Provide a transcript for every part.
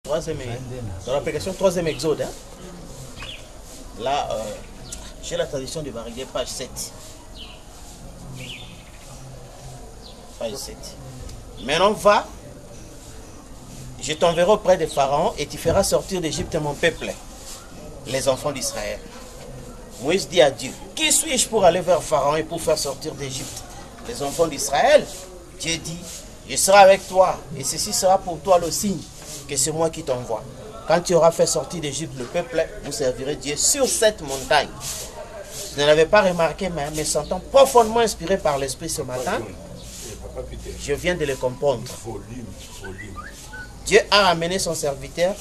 Dans l'application troisième exode, hein? Là, j'ai la tradition de varier page 7. Page 7. Maintenant, va, je t'enverrai auprès des pharaons et tu feras sortir d'Égypte mon peuple, les enfants d'Israël. Moïse dit à Dieu, qui suis-je pour aller vers Pharaon et pour faire sortir d'Égypte les enfants d'Israël? Dieu dit, je serai avec toi et ceci sera pour toi le signe que c'est moi qui t'envoie. Quand tu auras fait sortir d'Égypte le peuple, vous servirez Dieu sur cette montagne. Je ne l'avais pas remarqué, mais me sentant profondément inspiré par l'Esprit ce matin, je viens de le comprendre. Dieu a amené son serviteur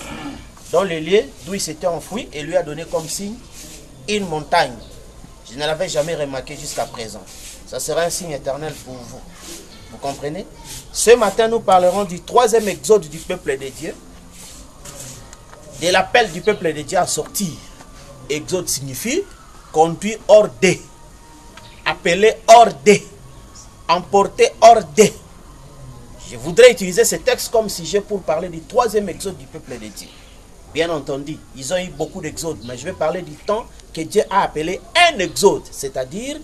dans le lieu d'où il s'était enfoui et lui a donné comme signe une montagne. Je ne l'avais jamais remarqué jusqu'à présent. Ça sera un signe éternel pour vous. Vous comprenez? Ce matin, nous parlerons du troisième exode du peuple de Dieu. De l'appel du peuple de Dieu à sortir. Exode signifie conduit hors d'eux. Appeler hors d'eux. Emporter hors d'eux. Je voudrais utiliser ce texte comme sujet pour parler du troisième exode du peuple de Dieu. Bien entendu, ils ont eu beaucoup d'exodes, mais je vais parler du temps que Dieu a appelé un exode, c'est-à-dire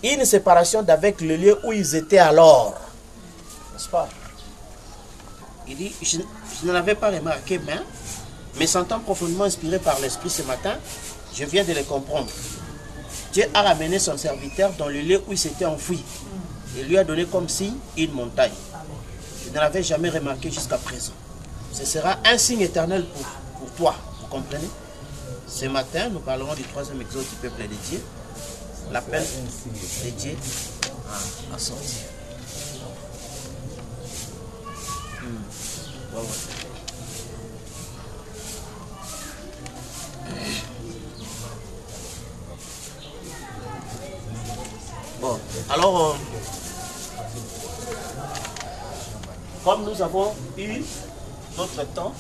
une séparation d'avec le lieu où ils étaient alors. N'est-ce pas? Il dit, je ne l'avais pas remarqué, mais me sentant profondément inspiré par l'Esprit ce matin, je viens de le comprendre. Dieu a ramené son serviteur dans le lieu où il s'était enfoui et lui a donné comme signe une montagne. Je ne l'avais jamais remarqué jusqu'à présent. Ce sera un signe éternel pour toi, vous comprenez? Ce matin, nous parlerons du troisième exode du peuple de Dieu, l'appel de Dieu à sortir. Ouais, ouais. Bon, alors, comme nous avons eu notre temps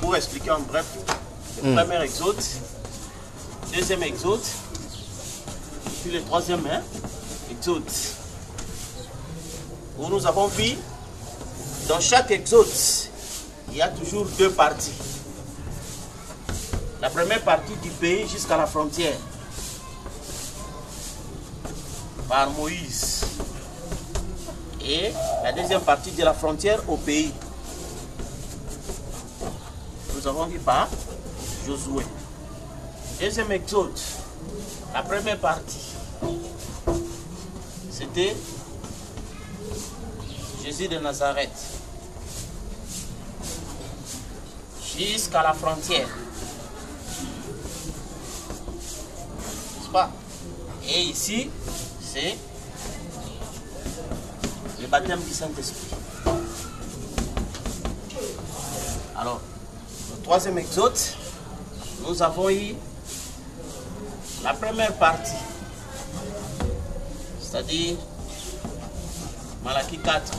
pour expliquer en bref le premier exode, deuxième exode, puis le troisième exode, où nous avons vu dans chaque exode, il y a toujours deux parties. La première partie du pays jusqu'à la frontière, par Moïse. Et la deuxième partie de la frontière au pays. Nous avons vu par Josué. Deuxième exode, la première partie, c'était Jésus de Nazareth. Jusqu'à la frontière. N'est-ce pas? Et ici, c'est le baptême du Saint-Esprit. Alors, le troisième exode, nous avons eu la première partie, c'est-à-dire Malachie 4,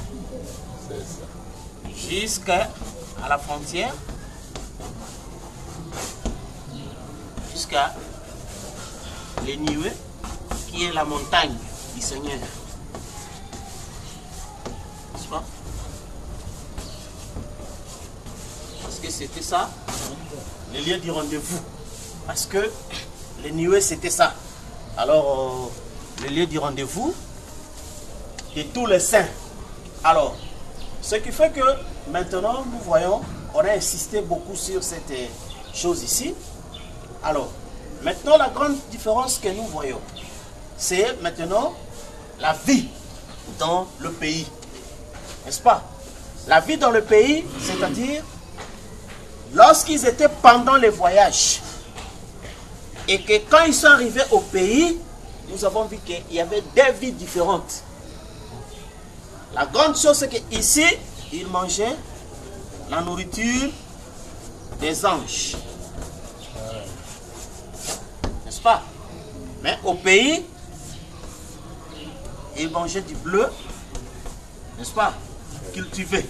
jusqu'à la frontière, jusqu'à les nuées, qui est la montagne du Seigneur. N'est-ce pas? Parce que c'était ça, le lieu du rendez-vous. Parce que les nuées, c'était ça. Alors, le lieu du rendez-vous de tous les saints. Alors, ce qui fait que maintenant, nous voyons, on a insisté beaucoup sur cette chose ici. Alors, maintenant, la grande différence que nous voyons, c'est maintenant la vie dans le pays. N'est-ce pas? La vie dans le pays, c'est-à-dire lorsqu'ils étaient pendant les voyages et que quand ils sont arrivés au pays, nous avons vu qu'il y avait des vies différentes. La grande chose, c'est qu'ici, ils mangeaient la nourriture des anges. N'est-ce pas? Mais au pays, ils mangeaient du bleu, n'est-ce pas? Cultivé.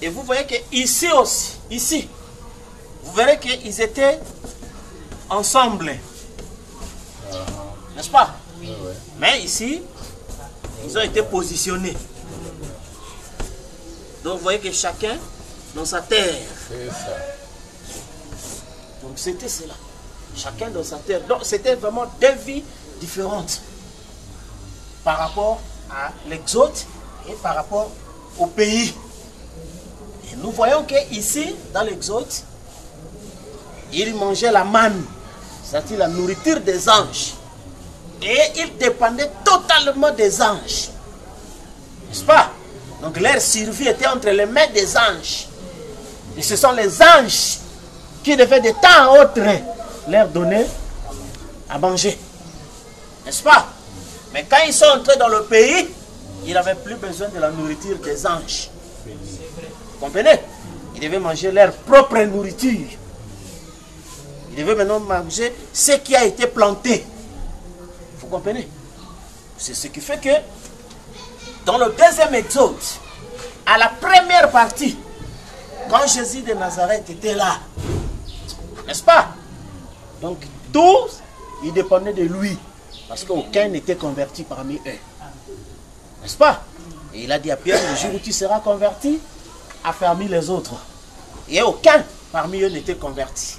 Et vous voyez qu'ici aussi, ici, vous verrez qu'ils étaient ensemble. N'est-ce pas? Mais ici, ils ont été positionnés. Donc vous voyez que chacun dans sa terre. C'est ça. Donc c'était cela. Chacun dans sa terre. Donc c'était vraiment deux vies différentes par rapport à l'Exode et par rapport au pays. Et nous voyons qu'ici, dans l'Exode, il mangeait la manne, c'est-à-dire la nourriture des anges. Et il dépendait totalement des anges. N'est-ce pas? Donc leur survie était entre les mains des anges. Et ce sont les anges qui devaient de temps à autre leur donner à manger. N'est-ce pas? Mais quand ils sont entrés dans le pays, ils n'avaient plus besoin de la nourriture des anges. Vous comprenez? Ils devaient manger leur propre nourriture. Ils devaient maintenant manger ce qui a été planté. Vous comprenez? C'est ce qui fait que dans le deuxième exode, à la première partie, quand Jésus de Nazareth était là, n'est-ce pas? Donc tous, ils dépendaient de lui, parce qu'aucun n'était converti parmi eux. N'est-ce pas? Et il a dit à Pierre, le jour où tu seras converti, affermis les autres. Et aucun parmi eux n'était converti.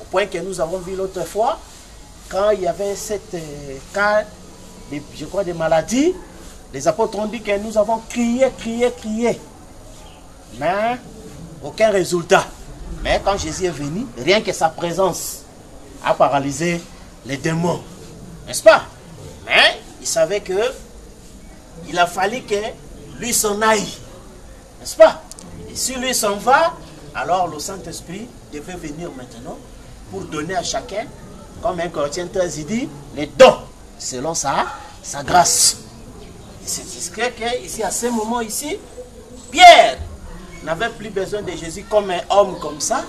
Au point que nous avons vu l'autre fois, quand il y avait cette cas, je crois, de maladie, les apôtres ont dit que nous avons crié, crié, crié. Mais aucun résultat. Mais quand Jésus est venu, rien que sa présence a paralysé les démons. N'est-ce pas? Mais il savait que il a fallu que lui s'en aille. N'est-ce pas? Et si lui s'en va, alors le Saint-Esprit devait venir maintenant pour donner à chacun, comme un Corinthiens 13, il dit, les dons selon sa grâce. C'est discret qu'ici, à ce moment ici, Pierre n'avait plus besoin de Jésus comme un homme comme ça,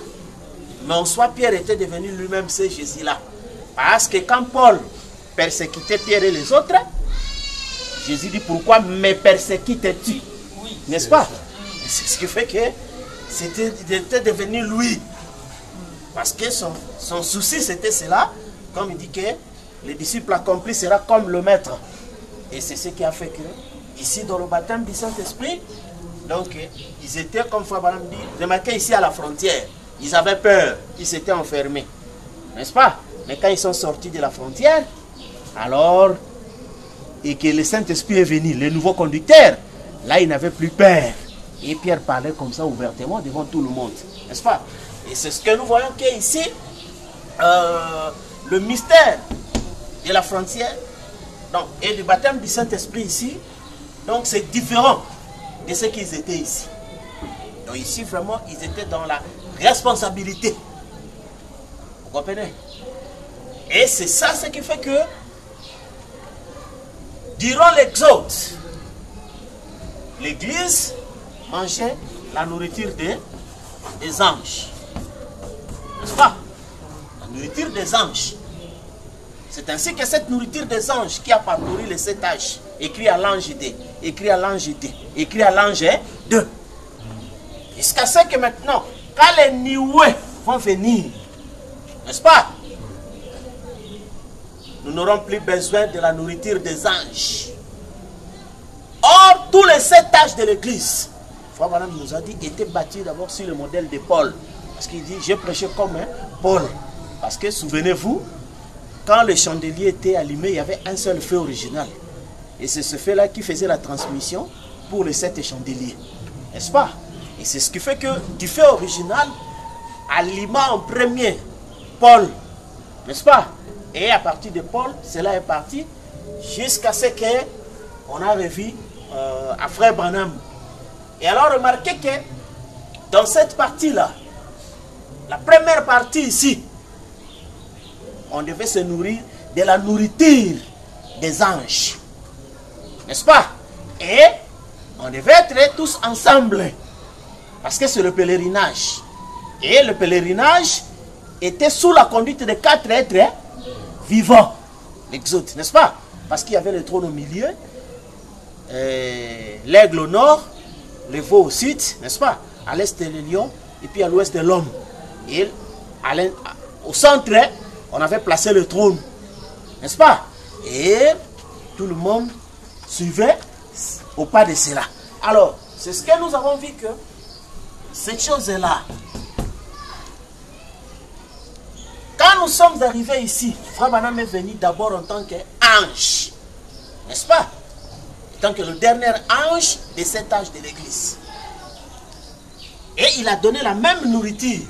mais en soi, Pierre était devenu lui-même ce Jésus-là. Parce que quand Paul persécutait Pierre et les autres, Jésus dit, pourquoi me persécutes-tu? Oui, n'est-ce pas? C'est ce qui fait que il était devenu lui. Parce que son souci, c'était cela. Comme il dit que le disciple accompli sera comme le maître. Et c'est ce qui a fait que, ici, dans le baptême du Saint-Esprit, donc, ils étaient, comme Frère Branham dit, remarquez ici à la frontière, ils avaient peur, ils s'étaient enfermés. N'est-ce pas? Mais quand ils sont sortis de la frontière, alors, et que le Saint-Esprit est venu, le nouveau conducteur, là, ils n'avaient plus peur. Et Pierre parlait comme ça ouvertement devant tout le monde. N'est-ce pas? Et c'est ce que nous voyons qu'ici, le mystère de la frontière donc, et du baptême du Saint-Esprit ici, donc c'est différent de ce qu'ils étaient ici. Donc ici, vraiment, ils étaient dans la responsabilité. Vous comprenez? Et c'est ça ce qui fait que, durant l'exode, l'Église mangeait la nourriture des anges. N'est-ce pas? La nourriture des anges. C'est ainsi que cette nourriture des anges qui a parcouru les 7 âges, écrit à l'ange D, écrit à l'ange D, écrit à l'ange 2. Jusqu'à ce que maintenant, quand les Nioué vont venir, n'est-ce pas? Nous n'aurons plus besoin de la nourriture des anges. Or, tous les 7 âges de l'Église, Frère Branham nous a dit, étaient bâtis d'abord sur le modèle de Paul. Parce qu'il dit, j'ai prêché comme Paul. Parce que, souvenez-vous, quand le chandelier était allumé, il y avait un seul feu original. Et c'est ce feu-là qui faisait la transmission pour les 7 chandeliers. N'est-ce pas? Et c'est ce qui fait que du feu original, alluma en premier Paul. N'est-ce pas? Et à partir de Paul, cela est parti jusqu'à ce qu'on a revu à Frère Branham. Et alors remarquez que dans cette partie-là, la première partie ici, on devait se nourrir de la nourriture des anges. N'est-ce pas? Et on devait être tous ensemble. Parce que c'est le pèlerinage. Et le pèlerinage était sous la conduite de 4 êtres vivants. L'Exode, n'est-ce pas? Parce qu'il y avait le trône au milieu, l'aigle au nord, le veau au sud, n'est-ce pas? À l'est, le lion, et puis à l'ouest, l'homme. Et au centre, on avait placé le trône, n'est-ce pas? Et tout le monde suivait au pas de cela. Alors, C'est ce que nous avons vu que cette chose est là. Quand nous sommes arrivés ici, Frère Branham est venu d'abord en tant qu'ange. N'est-ce pas? En tant que le dernier ange de cet âge de l'église. Et il a donné la même nourriture.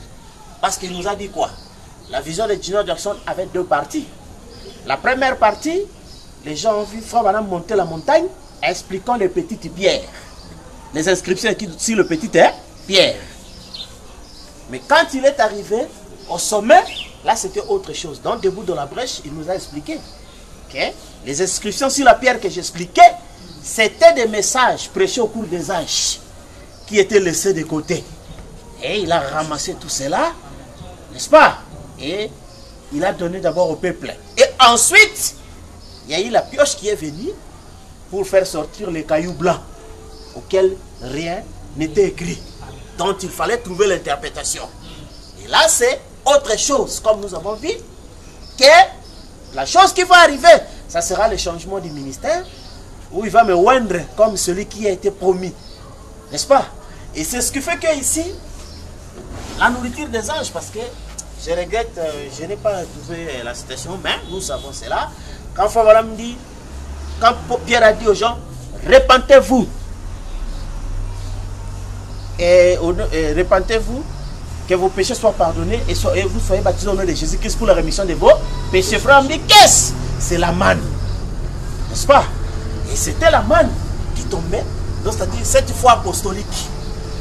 Parce qu'il nous a dit quoi? La vision de Junior Jackson avait deux parties. La première partie, les gens ont vu Frère Branham monter la montagne, expliquant les petites pierres. Les inscriptions qui sur le petit pierre. Mais quand il est arrivé au sommet, là c'était autre chose. Donc debout de la brèche, il nous a expliqué que les inscriptions sur la pierre que j'expliquais, c'était des messages prêchés au cours des âges qui étaient laissés de côté. Et il a ramassé tout cela, n'est-ce pas? Et il a donné d'abord au peuple. Et ensuite, il y a eu la pioche qui est venue pour faire sortir les cailloux blancs auxquels rien n'était écrit, dont il fallait trouver l'interprétation. Et là, c'est autre chose, comme nous avons vu, que la chose qui va arriver, ça sera le changement du ministère, où il va me oindre comme celui qui a été promis. N'est-ce pas? Et c'est ce qui fait que ici, la nourriture des anges, parce que je regrette, je n'ai pas trouvé la citation, mais nous savons cela. Quand Frère Branham dit, quand Pierre a dit aux gens, répentez-vous. Et répentez-vous, que vos péchés soient pardonnés et vous soyez baptisés au nom de Jésus-Christ pour la rémission de vos péchés. Frère me dit, qu'est-ce? C'est la manne. N'est-ce pas? Et c'était la manne qui tombait, c'est-à-dire cette foi apostolique.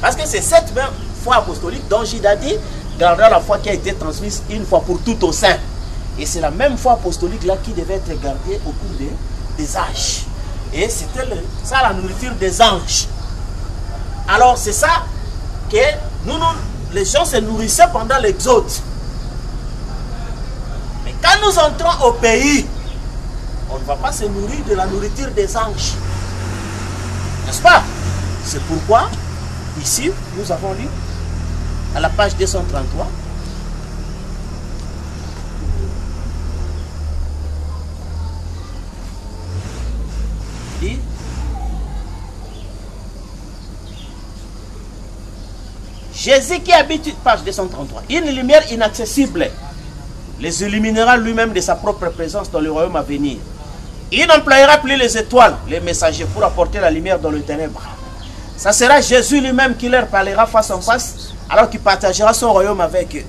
Parce que c'est cette même foi apostolique dont Judas a dit, gardera la foi qui a été transmise une fois pour toutes au sein. Et c'est la même foi apostolique là qui devait être gardée au cours des âges. Et c'était ça la nourriture des anges. Alors c'est ça que les gens se nourrissaient pendant l'exode. Mais quand nous entrons au pays, on ne va pas se nourrir de la nourriture des anges. N'est-ce pas? C'est pourquoi, ici, nous avons lu, à la page 233, dit, Jésus qui habite, page 233, une lumière inaccessible les illuminera lui-même de sa propre présence dans le royaume à venir. Il n'employera plus les étoiles, les messagers, pour apporter la lumière dans le ténèbre. Ça sera Jésus lui-même qui leur parlera face en face, alors qu'il partagera son royaume avec eux.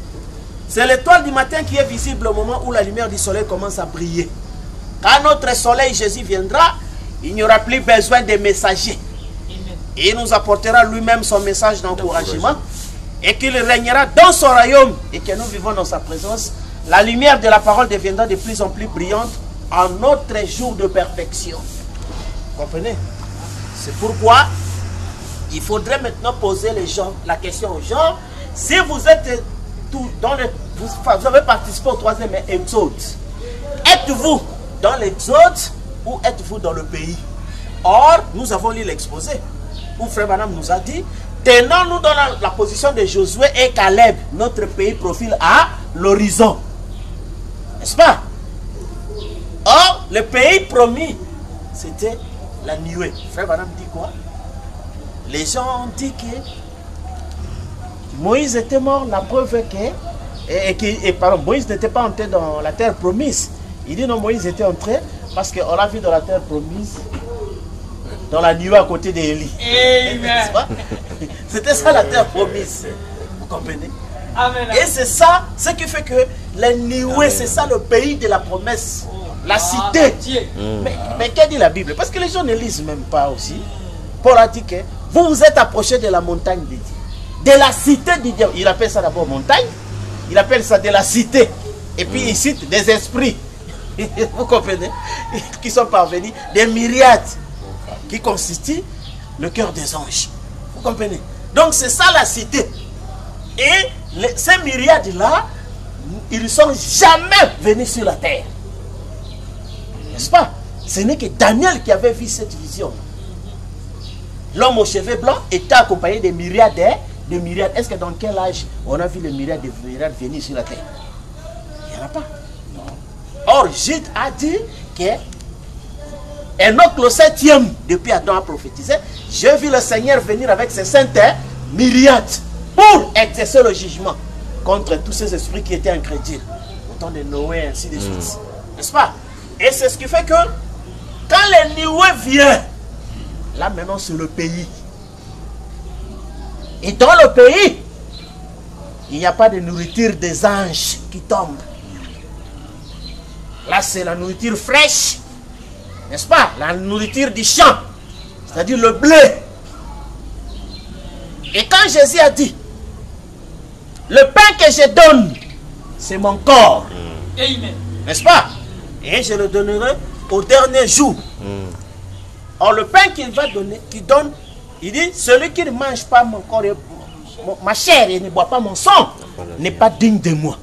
C'est l'étoile du matin qui est visible au moment où la lumière du soleil commence à briller. Quand notre soleil Jésus viendra, il n'y aura plus besoin de messagers. Et il nous apportera lui-même son message d'encouragement et qu'il régnera dans son royaume et que nous vivons dans sa présence. La lumière de la parole deviendra de plus en plus brillante en notre jour de perfection. Vous comprenez? C'est pourquoi il faudrait maintenant poser la question aux gens. Si vous êtes vous avez participé au troisième exode, êtes-vous dans l'exode ou êtes-vous dans le pays? Or, nous avons lu l'exposé où Frère Branham nous a dit, tenons-nous dans la position de Josué et Caleb, notre pays profile à l'horizon. N'est-ce pas? Or, le pays promis, c'était la nuée. Frère Branham dit quoi? Les gens ont dit que Moïse était mort, la preuve que Moïse n'était pas entré dans la terre promise. Il dit non, Moïse était entré parce qu'on l'a vu dans la terre promise, dans la nuée à côté d'Élie. C'était ça la terre promise. Vous comprenez? Amen. Et c'est ça, ce qui fait que les nuées, c'est ça le pays de la promesse. La cité. Mais qu'est-ce dit la Bible? Parce que les gens ne lisent même pas aussi. Paul a dit que vous vous êtes approchés de la montagne de Dieu. De la cité de Dieu. Il appelle ça d'abord montagne. Il appelle ça de la cité. Et puis il cite des esprits. Vous comprenez? Qui sont parvenus. Des myriades. Qui constituent le cœur des anges. Vous comprenez? Donc c'est ça la cité. Et ces myriades-là, ils ne sont jamais venus sur la terre. N'est-ce pas? Ce n'est que Daniel qui avait vu cette vision. L'homme aux cheveux blancs était accompagné de myriades. Est-ce que dans quel âge on a vu les myriades venir sur la terre? Il n'y en a pas. Or, Jude a dit que Enoch le 7e, depuis Adam a prophétisé, j'ai vu le Seigneur venir avec ses saintes myriades pour exercer le jugement contre tous ces esprits qui étaient incrédules. Au temps de Noé, ainsi de suite. N'est-ce pas? Et c'est ce qui fait que quand les nuées viennent, là maintenant c'est le pays. Et dans le pays, il n'y a pas de nourriture des anges qui tombent. Là c'est la nourriture fraîche. N'est-ce pas? La nourriture du champ. C'est-à-dire le blé. Et quand Jésus a dit, le pain que je donne, c'est mon corps. N'est-ce pas? Et je le donnerai au dernier jour. Or le pain qu'il va donner, qu'il donne, il dit, celui qui ne mange pas mon corps, ma chair et ne boit pas mon sang, n'est pas digne de moi.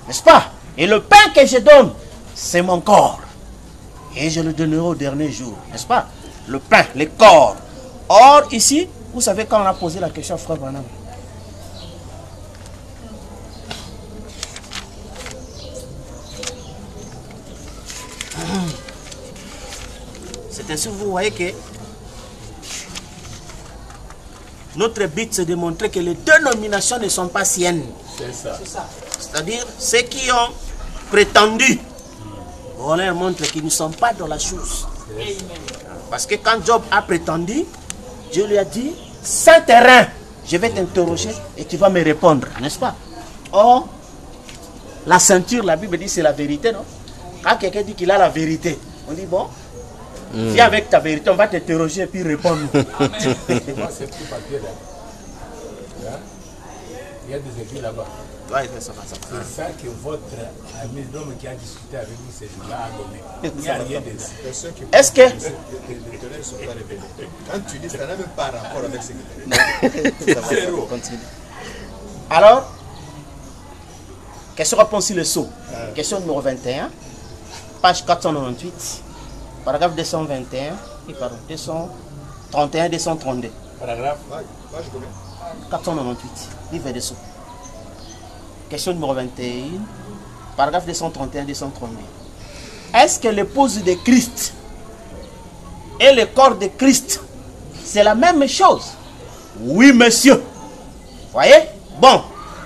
N'est-ce pas? Et le pain que je donne, c'est mon corps. Et je le donnerai au dernier jour. N'est-ce pas? Le pain, le corps. Or ici, vous savez quand on a posé la question, frère Branham, c'est ainsi que vous voyez que notre but c'est de montrer que les deux nominations ne sont pas siennes. C'est ça. C'est-à-dire ceux qui ont prétendu, on leur montre qu'ils ne sont pas dans la chose. Parce que quand Job a prétendu, Dieu lui a dit, Saint-Terrain, je vais t'interroger et tu vas me répondre, n'est-ce pas? Or, la ceinture, la Bible dit c'est la vérité, non? Quand quelqu'un dit qu'il a la vérité, on dit bon, viens avec ta vérité, on va t'interroger et puis répondre. Moi, c'est tout papier là. Il y a des écrits là-bas. C'est ça que votre ami d'homme qui a discuté avec vous ces jours-là a donné. Il n'y a rien de ça. Est-ce que... Quand tu dis ça n'a même pas rapport avec ce que tu dis. Alors, question-réponse sur le sceau. Question numéro 21, page 498, paragraphe 221, et pardon, 231, 232. Paragraphe 498, livre des sceaux. Question numéro 21, paragraphe 231, 232. Est-ce que l'épouse de Christ et le corps de Christ, c'est la même chose? Oui, monsieur. Voyez? Bon,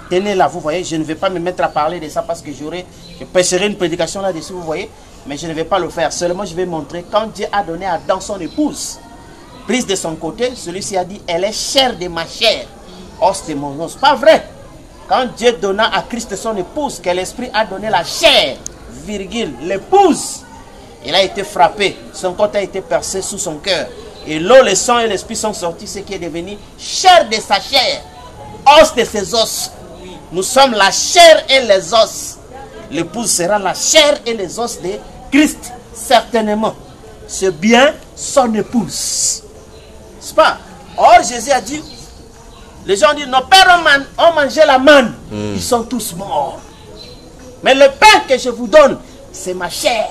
tenez là, vous voyez, je ne vais pas me mettre à parler de ça parce que je prêcherai une prédication là-dessus, vous voyez, mais je ne vais pas le faire. Seulement, je vais montrer quand Dieu a donné à Adam son épouse, prise de son côté, celui-ci a dit, elle est chair de ma chair, os de mon os. Pas vrai. Quand Dieu donna à Christ son épouse, que l'Esprit a donné la chair, virgule, l'épouse, il a été frappé, son côte a été percé sous son cœur. Et l'eau, le sang et l'Esprit sont sortis, ce qui est devenu chair de sa chair, os de ses os. Nous sommes la chair et les os. L'épouse sera la chair et les os de Christ, certainement. C'est bien son épouse. C'est pas? Or, Jésus a dit, les gens disent, nos pères ont mangé la manne. Ils sont tous morts. Mais le pain que je vous donne, c'est ma chair.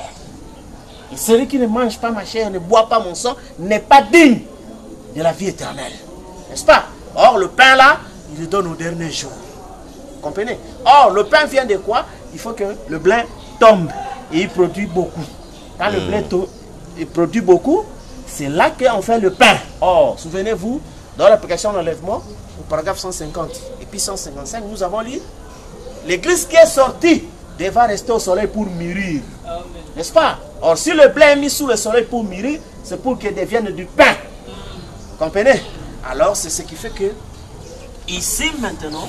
Et celui qui ne mange pas ma chair, ne boit pas mon sang, n'est pas digne de la vie éternelle. N'est-ce pas? Or, le pain là, il le donne au dernier jour. Vous comprenez? Or, le pain vient de quoi? Il faut que le blé tombe et il produit beaucoup. Quand le blé il produit beaucoup, c'est là qu'on fait le pain. Or, souvenez-vous, dans l'application d'enlèvement, au paragraphe 150 et puis 155, nous avons lu, l'église qui est sortie devra rester au soleil pour mûrir. N'est-ce pas? Or, si le blé est mis sous le soleil pour mûrir, c'est pour qu'il devienne du pain. Vous comprenez? Alors, c'est ce qui fait que, ici maintenant,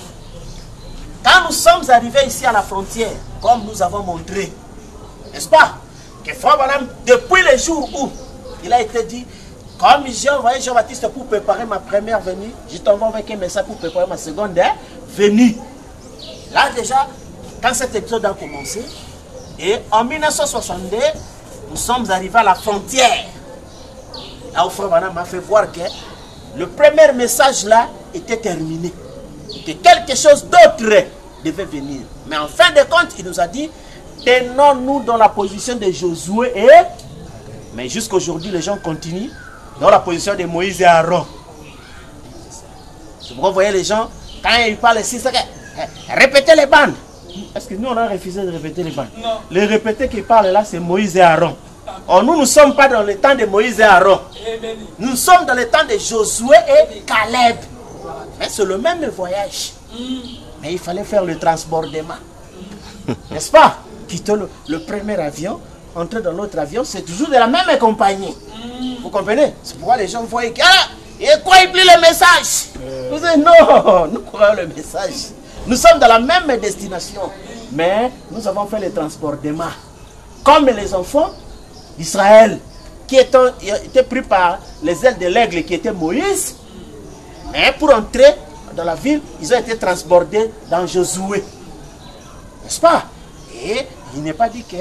quand nous sommes arrivés ici à la frontière, comme nous avons montré, n'est-ce pas? Que Frère Branham, depuis le jour où il a été dit, comme j'ai envoyé Jean-Baptiste pour préparer ma première venue, je t'envoie avec un message pour préparer ma seconde venue. Là déjà, quand cet épisode a commencé, et en 1962, nous sommes arrivés à la frontière. Là où Frère Branham m'a fait voir que le premier message là était terminé. Que quelque chose d'autre devait venir. Mais en fin de compte, il nous a dit, tenons-nous dans la position de Josué et... Mais jusqu'à aujourd'hui, les gens continuent dans la position de Moïse et Aaron. C'est pourquoi vous voyez les gens, quand ils parlent ici, c'est que répétez les bandes. Est-ce que nous on a refusé de répéter les bandes? Non. Les répéter qui parlent là, c'est Moïse et Aaron. Oh, nous ne sommes pas dans le temps de Moïse et Aaron. Nous sommes dans le temps de Josué et Caleb. Mais c'est le même voyage. Mais il fallait faire le transbordement. N'est-ce pas? Quitter le premier avion, entrer dans l'autre avion, c'est toujours de la même compagnie. Vous comprenez? C'est pourquoi les gens voient que... Ah, et quoi il plie le message? Vous dites non, nous croyons le message. Nous sommes dans la même destination. Mais nous avons fait le transbordement. Comme les enfants d'Israël qui étaient pris par les ailes de l'aigle qui était Moïse. Mais pour entrer dans la ville, ils ont été transbordés dans Josué. N'est-ce pas? Et il n'est pas dit que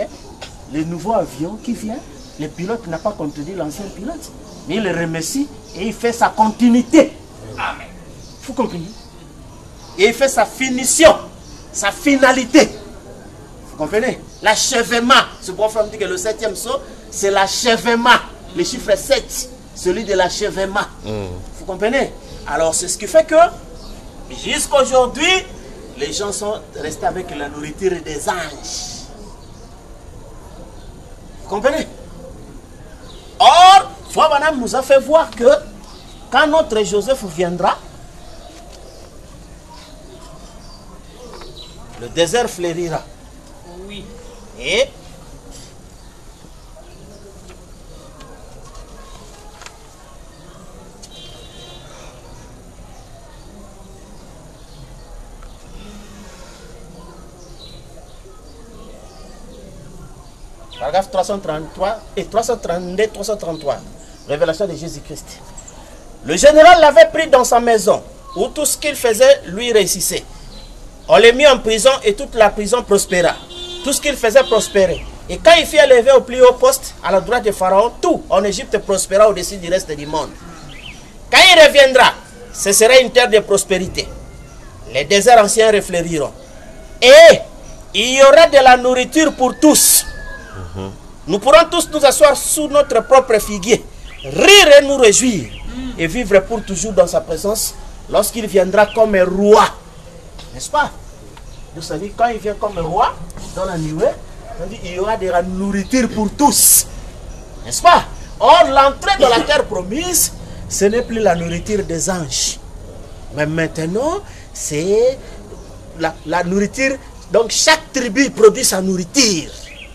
le nouveau avion qui vient, le pilote n'a pas contredit l'ancien pilote. Mais il le remercie et il fait sa continuité. Amen. Vous comprenez? Et il fait sa finition, sa finalité. Vous comprenez? L'achèvement. Ce prophète dit que le 7e saut, c'est l'achèvement. Le chiffre 7, celui de l'achèvement. Vous comprenez? Alors c'est ce qui fait que jusqu'à aujourd'hui, les gens sont restés avec la nourriture des anges. Vous comprenez? Or, Foi Madame nous a fait voir que quand notre Joseph viendra, le désert fleurira. Oui. Et paragraphe 333 et 332, 333. Révélation de Jésus-Christ. Le général l'avait pris dans sa maison, où tout ce qu'il faisait lui réussissait. On l'a mis en prison et toute la prison prospéra. Tout ce qu'il faisait prospérait. Et quand il fut élevé au plus haut poste, à la droite de Pharaon, tout en Égypte prospéra au-dessus du reste du monde. Quand il reviendra, ce sera une terre de prospérité. Les déserts anciens refleuriront. Et il y aura de la nourriture pour tous. Nous pourrons tous nous asseoir sous notre propre figuier, rire et nous réjouir, et vivre pour toujours dans sa présence lorsqu'il viendra comme un roi. N'est-ce pas? Vous savez, quand il vient comme un roi, dans la nuée, il y aura de la nourriture pour tous. N'est-ce pas? Or, l'entrée dans la terre promise, ce n'est plus la nourriture des anges. Mais maintenant, c'est la nourriture. Donc, chaque tribu produit sa nourriture.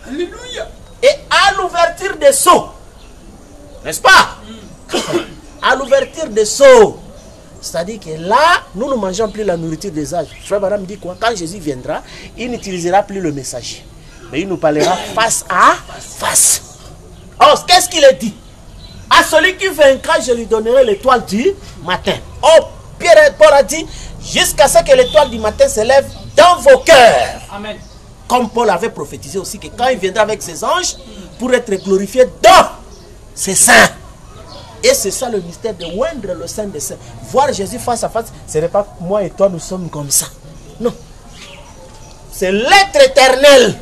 Alléluia. Et à l'ouverture des seaux, n'est-ce pas? À l'ouverture des seaux, c'est-à-dire que là, nous ne mangeons plus la nourriture des âges. Frère Madame dit quoi? Quand Jésus viendra, il n'utilisera plus le messager, mais il nous parlera face à face. Alors, qu'est-ce qu'il a dit? À celui qui vaincra, je lui donnerai l'étoile du matin. Oh, Pierre et Paul a dit, jusqu'à ce que l'étoile du matin se lève dans vos cœurs. Amen. Comme Paul avait prophétisé aussi que quand il viendra avec ses anges, pour être glorifié dans ses saints. Et c'est ça le mystère de oindre le Saint des Saints. Voir Jésus face à face, ce n'est pas moi et toi, nous sommes comme ça. Non. C'est l'être éternel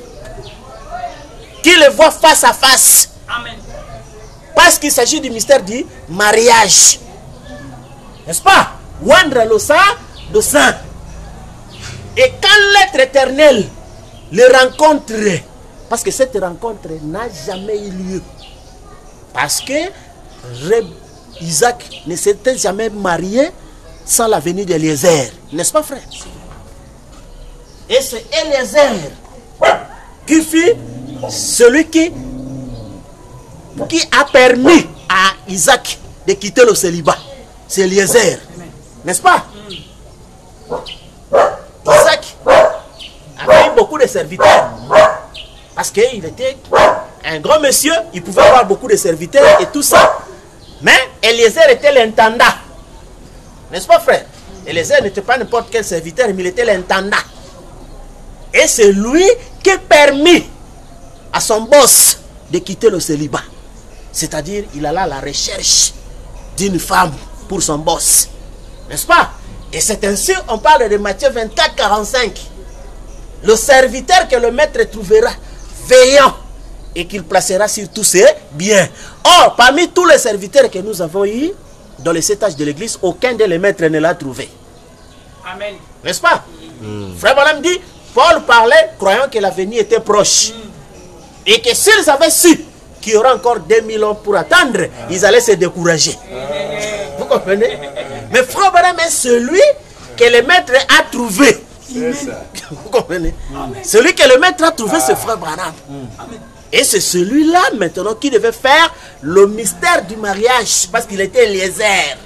qui le voit face à face. Amen. Parce qu'il s'agit du mystère du mariage. N'est-ce pas? Oindre le sang de saint. Et quand l'être éternel le rencontre, parce que cette rencontre n'a jamais eu lieu. Parce que Isaac ne s'était jamais marié sans la venue d'Eliezer. N'est-ce pas, frère? Et c'est Eliezer qui fut celui qui a permis à Isaac de quitter le célibat. C'est Eliezer. N'est-ce pas? Isaac avait eu beaucoup de serviteurs. Parce qu'il était un grand monsieur, il pouvait avoir beaucoup de serviteurs et tout ça. Mais Eliezer était l'intendant. N'est-ce pas, frère? Eliezer n'était pas n'importe quel serviteur, mais il était l'intendant. Et c'est lui qui permit à son boss de quitter le célibat. C'est-à-dire, il alla à la recherche d'une femme pour son boss. N'est-ce pas? Et c'est ainsi, on parle de Matthieu 24, 45. Le serviteur que le maître trouvera veillant et qu'il placera sur tous ses biens. Or, parmi tous les serviteurs que nous avons eus dans les 7 âges de l'église, aucun des maîtres ne l'a trouvé. Amen. N'est-ce pas? Frère Madame dit, Paul parlait croyant que l'avenir était proche. Et que s'ils avaient su qu'il y aura encore 2000 ans pour attendre, ils allaient se décourager. Vous comprenez? Mais Frère Branham est celui que le maître a trouvé. Vous comprenez? Celui que le maître a trouvé, c'est Frère Branham. Et c'est celui-là maintenant qui devait faire le mystère du mariage, parce qu'il était Eliezer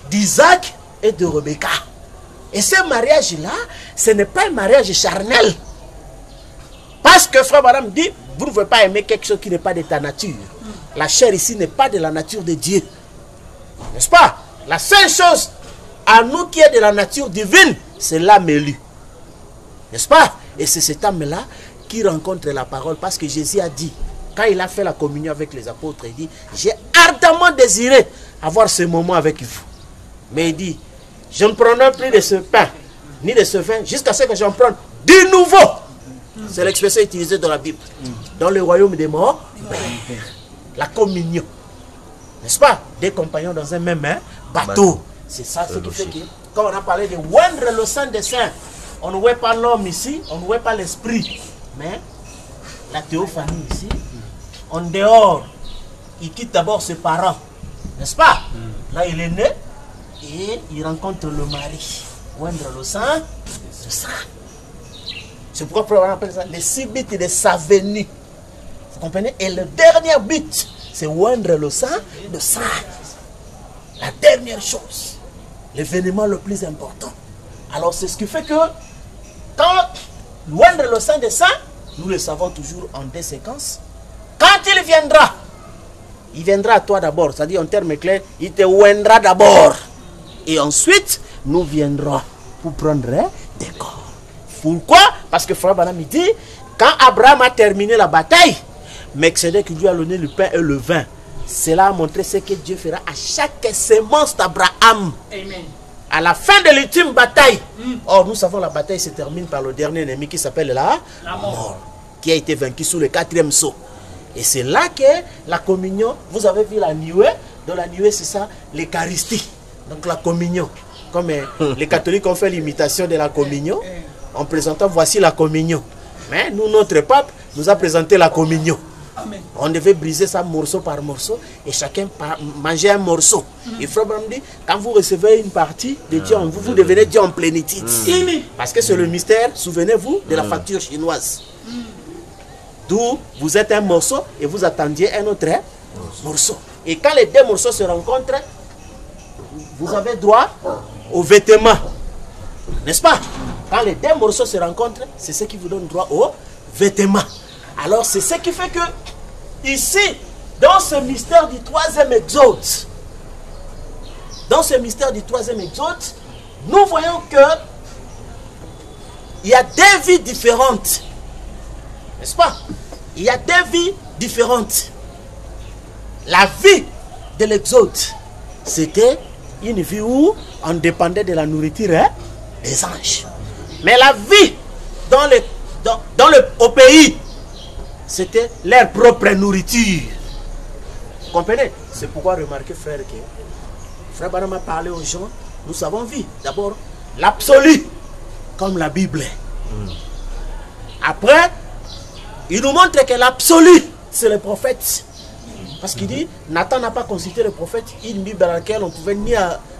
d'Isaac et de Rebecca. Et ce mariage-là, ce n'est pas un mariage charnel. Parce que Frère Branham dit, vous ne pouvez pas aimer quelque chose qui n'est pas de ta nature. La chair ici n'est pas de la nature de Dieu. N'est-ce pas? La seule chose à nous qui est de la nature divine, c'est l'âme élue. N'est-ce pas? Et c'est cette âme-là qui rencontre la parole, parce que Jésus a dit, quand il a fait la communion avec les apôtres, il dit, j'ai ardemment désiré avoir ce moment avec vous. Mais il dit, je ne prendrai plus de ce pain, ni de ce vin, jusqu'à ce que j'en prenne du nouveau. C'est l'expression utilisée dans la Bible. Dans le royaume des morts, la communion. N'est-ce pas? Des compagnons dans un même bateau. C'est ça ce qui fait que, quand on a parlé de oindre le sang des saints, on ne voit pas l'homme ici, on ne voit pas l'esprit. Mais la théophanie ici, en dehors, il quitte d'abord ses parents. N'est-ce pas? Là, il est né et il rencontre le mari. Oindre le sang, le sang. C'est pourquoi on appelle ça les 6 buts de sa venue. Vous comprenez? Et le dernier but, c'est oindre le sang, le sang. La dernière chose, l'événement le plus important. Alors c'est ce qui fait que quand oindre le sang des saints, nous le savons toujours en 2 séquences. Quand il viendra à toi d'abord, c'est-à-dire en termes clairs, il te oindra d'abord. Et ensuite, nous viendrons pour prendre des corps. Pourquoi? Parce que Frère Branham dit, quand Abraham a terminé la bataille, Melchizedek lui a donné le pain et le vin. Cela a montré ce que Dieu fera à chaque sémence d'Abraham. Amen. À la fin de l'ultime bataille. Or, nous savons la bataille se termine par le dernier ennemi qui s'appelle la mort, qui a été vaincu sous le 4e sceau. Et c'est là que la communion, vous avez vu la nuée. Dans la nuée, c'est ça, l'Eucharistie. Donc la communion. Comme les catholiques ont fait l'imitation de la communion, en présentant voici la communion. Mais nous, notre pape, nous a présenté la communion. Amen. On devait briser ça morceau par morceau et chacun mangeait un morceau. Et Frère Branham dit, quand vous recevez une partie de Dieu en vous, vous devenez Dieu en plénitude. Parce que c'est le mystère, souvenez-vous, de la facture chinoise. D'où vous êtes un morceau et vous attendiez un autre morceau. Et quand les 2 morceaux se rencontrent, vous avez droit aux vêtements. N'est-ce pas? Quand les 2 morceaux se rencontrent, c'est ce qui vous donne droit aux vêtements. Alors c'est ce qui fait que, ici, dans ce mystère du 3e exode, nous voyons que il y a 2 vies différentes. N'est-ce pas? Il y a 2 vies différentes. La vie de l'exode, c'était une vie où on dépendait de la nourriture des anges. Mais la vie au pays, c'était leur propre nourriture. Vous comprenez? C'est pourquoi remarquez, frère, que Frère Branham a parlé aux gens. Nous avons vu d'abord l'absolu, comme la Bible. Après, il nous montre que l'absolu, c'est le prophète. Parce qu'il dit, Nathan n'a pas consulté le prophète, une Bible dans laquelle on ne pouvait ni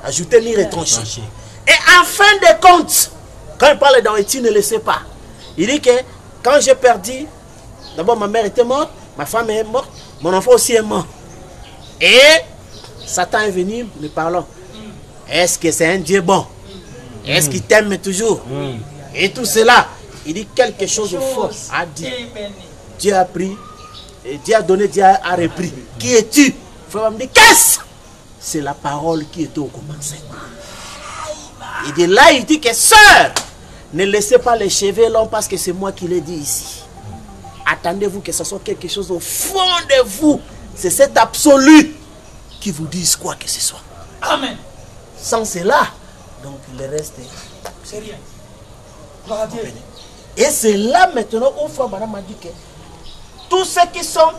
ajouter ni retrancher. Et en fin de compte, quand il parle dans et tu ne le sais pas, il dit que quand j'ai perdu, d'abord ma mère était morte, ma femme est morte, mon enfant aussi est mort. Et Satan est venu me parlant. Est-ce que c'est un Dieu bon? Est-ce qu'il t'aime toujours? Et tout cela, il dit quelque chose de faux à dire. Dieu a pris, et Dieu a donné, Dieu a repris. Qui es-tu? Frère me dit, qu'est-ce? C'est la parole qui était au commencement. Et de là, il dit que sœur, ne laissez pas les cheveux longs parce que c'est moi qui l'ai dit ici. Attendez-vous que ce soit quelque chose au fond de vous. C'est cet absolu qui vous dise quoi que ce soit. Amen. Sans cela, donc le reste, c'est rien. Et c'est là maintenant où Frère Branham m'a dit que tous ceux qui sont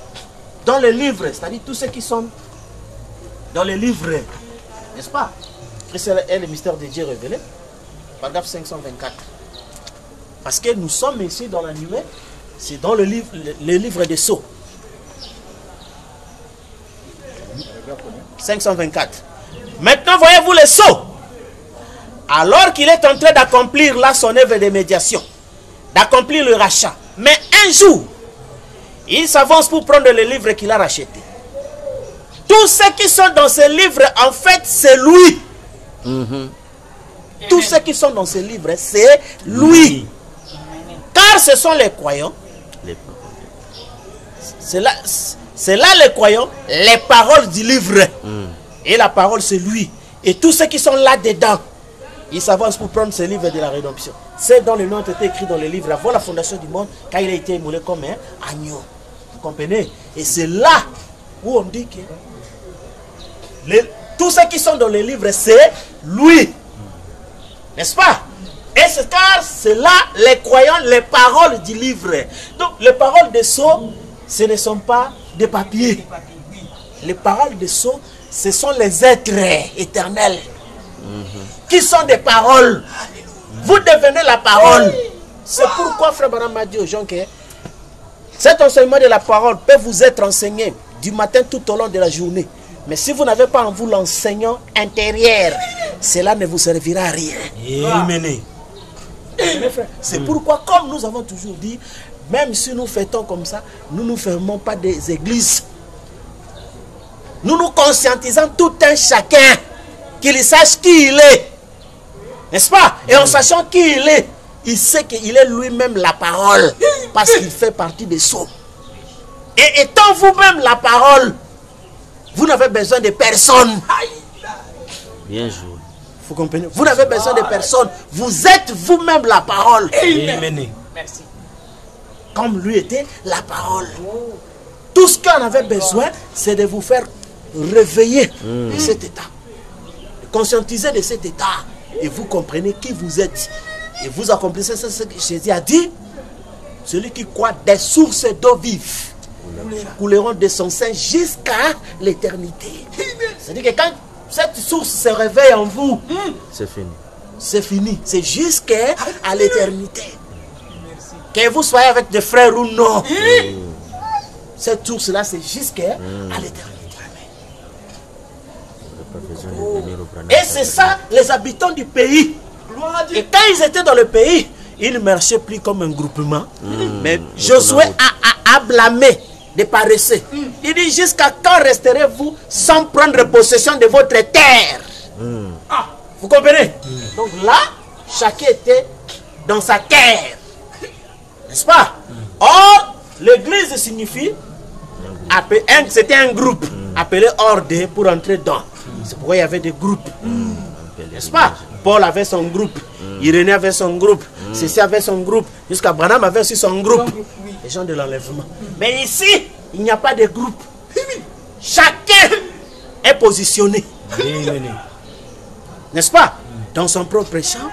dans les livres, c'est-à-dire tous ceux qui sont dans les livres, n'est-ce pas? C'est le mystère de Dieu révélé, paragraphe 524. Parce que nous sommes ici dans la nuée, C'est dans le livre des Sceaux. 524. Maintenant, voyez-vous les Sceaux. Alors qu'il est en train d'accomplir là son œuvre de médiation, d'accomplir le rachat. Mais un jour, il s'avance pour prendre le livre qu'il a racheté. Tous ceux qui sont dans ce livre, en fait, c'est lui. Tous ceux qui sont dans ce livre, c'est lui. Car ce sont les croyants. C'est là les croyants, les paroles du livre. Et la parole, c'est lui. Et tous ceux qui sont là-dedans, ils s'avancent pour prendre ce livre de la rédemption. C'est dans le nom qui était écrit dans le livre avant la fondation du monde, quand il a été immolé comme un agneau. Vous comprenez? Et c'est là où on dit que tous ceux qui sont dans le livre, c'est lui. N'est-ce pas? Et c'est car c'est là les croyants, les paroles du livre. Donc les paroles des sceaux, ce ne sont pas des papiers. Les paroles des sceaux, ce sont les êtres éternels. Qui sont des paroles. Vous devenez la parole. C'est pourquoi Frère Branham m'a dit aux gens que cet enseignement de la parole peut vous être enseigné du matin tout au long de la journée. Mais si vous n'avez pas en vous l'enseignant intérieur, cela ne vous servira à rien. C'est pourquoi, comme nous avons toujours dit, même si nous fêtons comme ça, nous ne fermons pas des églises. Nous nous conscientisons tout un chacun qu'il sache qui il est. N'est-ce pas? Et en sachant qui il est, il sait qu'il est lui-même la parole. Parce qu'il fait partie des sceaux. Et étant vous-même la parole, vous n'avez besoin de personne. Bien joué. Vous comprenez? Vous n'avez besoin de personne. Vous êtes vous-même la parole. Amen. Merci. Comme lui était la parole. Tout ce qu'on avait besoin, c'est de vous faire réveiller de cet état. De conscientiser de cet état. Et vous comprenez qui vous êtes. Et vous accomplissez ce que Jésus a dit. Celui qui croit des sources d'eau vive couleront de son sein jusqu'à l'éternité. C'est-à-dire que quand cette source se réveille en vous, c'est fini. C'est fini. C'est jusqu'à l'éternité. Que vous soyez avec des frères ou non. Cette source-là, c'est jusqu'à l'éternité. Et c'est ça, les habitants du pays. Et quand ils étaient dans le pays, ils ne marchaient plus comme un groupement. Mais Josué a blâmé des paresseux. Il dit, jusqu'à quand resterez-vous sans prendre possession de votre terre? Vous comprenez? Donc là, chacun était dans sa terre. N'est-ce pas? Or, l'église signifie, c'était un groupe appelé ordre pour entrer dans. C'est pourquoi il y avait des groupes. N'est-ce pas? Paul avait son groupe. Irénée avait son groupe. Cécile avait son groupe. Jusqu'à Branham avait aussi son groupe. Les gens de l'enlèvement. Mais ici, il n'y a pas de groupe. Chacun est positionné. N'est-ce pas? Dans son propre champ,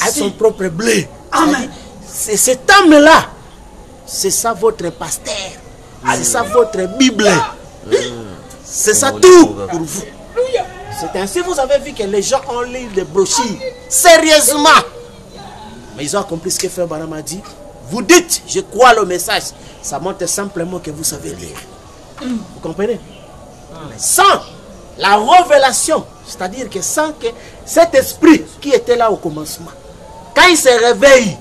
avec son propre blé. C'est cet homme-là. C'est ça votre pasteur. C'est ça votre Bible. C'est ça tout pour vous. C'est ainsi vous avez vu que les gens ont lu des brochures sérieusement. Mais ils ont accompli ce que Frère Branham a dit. Vous dites, je crois le message. Ça montre simplement que vous savez lire. Vous comprenez? Sans la révélation, c'est-à-dire que sans que cet esprit qui était là au commencement, quand il se réveille,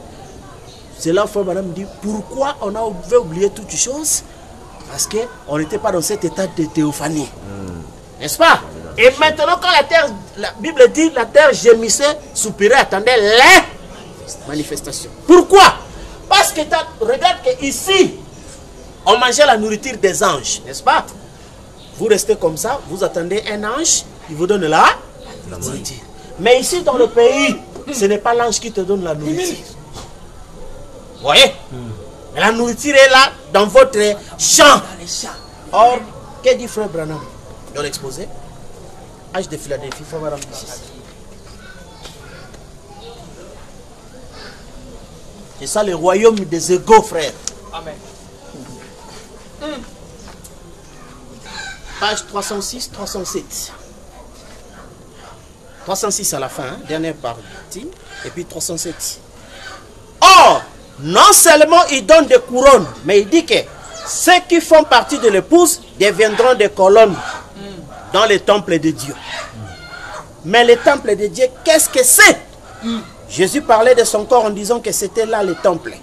c'est là que Frère Branham dit, pourquoi on avait oublié toutes choses? Parce qu'on n'était pas dans cet état de théophanie. N'est-ce pas? Et maintenant, quand la Bible dit la terre gémissait, soupirait, attendait les manifestations. Pourquoi? Parce que regarde qu'ici, on mangeait la nourriture des anges, n'est-ce pas? Vous restez comme ça, vous attendez un ange, il vous donne la nourriture. Mais ici, dans le pays, ce n'est pas l'ange qui te donne la nourriture. Vous voyez? Mais la nourriture est là, dans votre champ. Or, que dit Frère Branham dans l'exposé? H de Philadelphie, Frère Branham dit ceci. C'est ça le royaume des égaux, frère. Amen. Page 306, 307. 306 à la fin, dernière partie. Et puis 307. Or, non seulement il donne des couronnes, mais il dit que ceux qui font partie de l'épouse deviendront des colonnes dans le temple de Dieu. Mais le temple de Dieu, qu'est-ce que c'est? Jésus parlait de son corps en disant que c'était là le temple.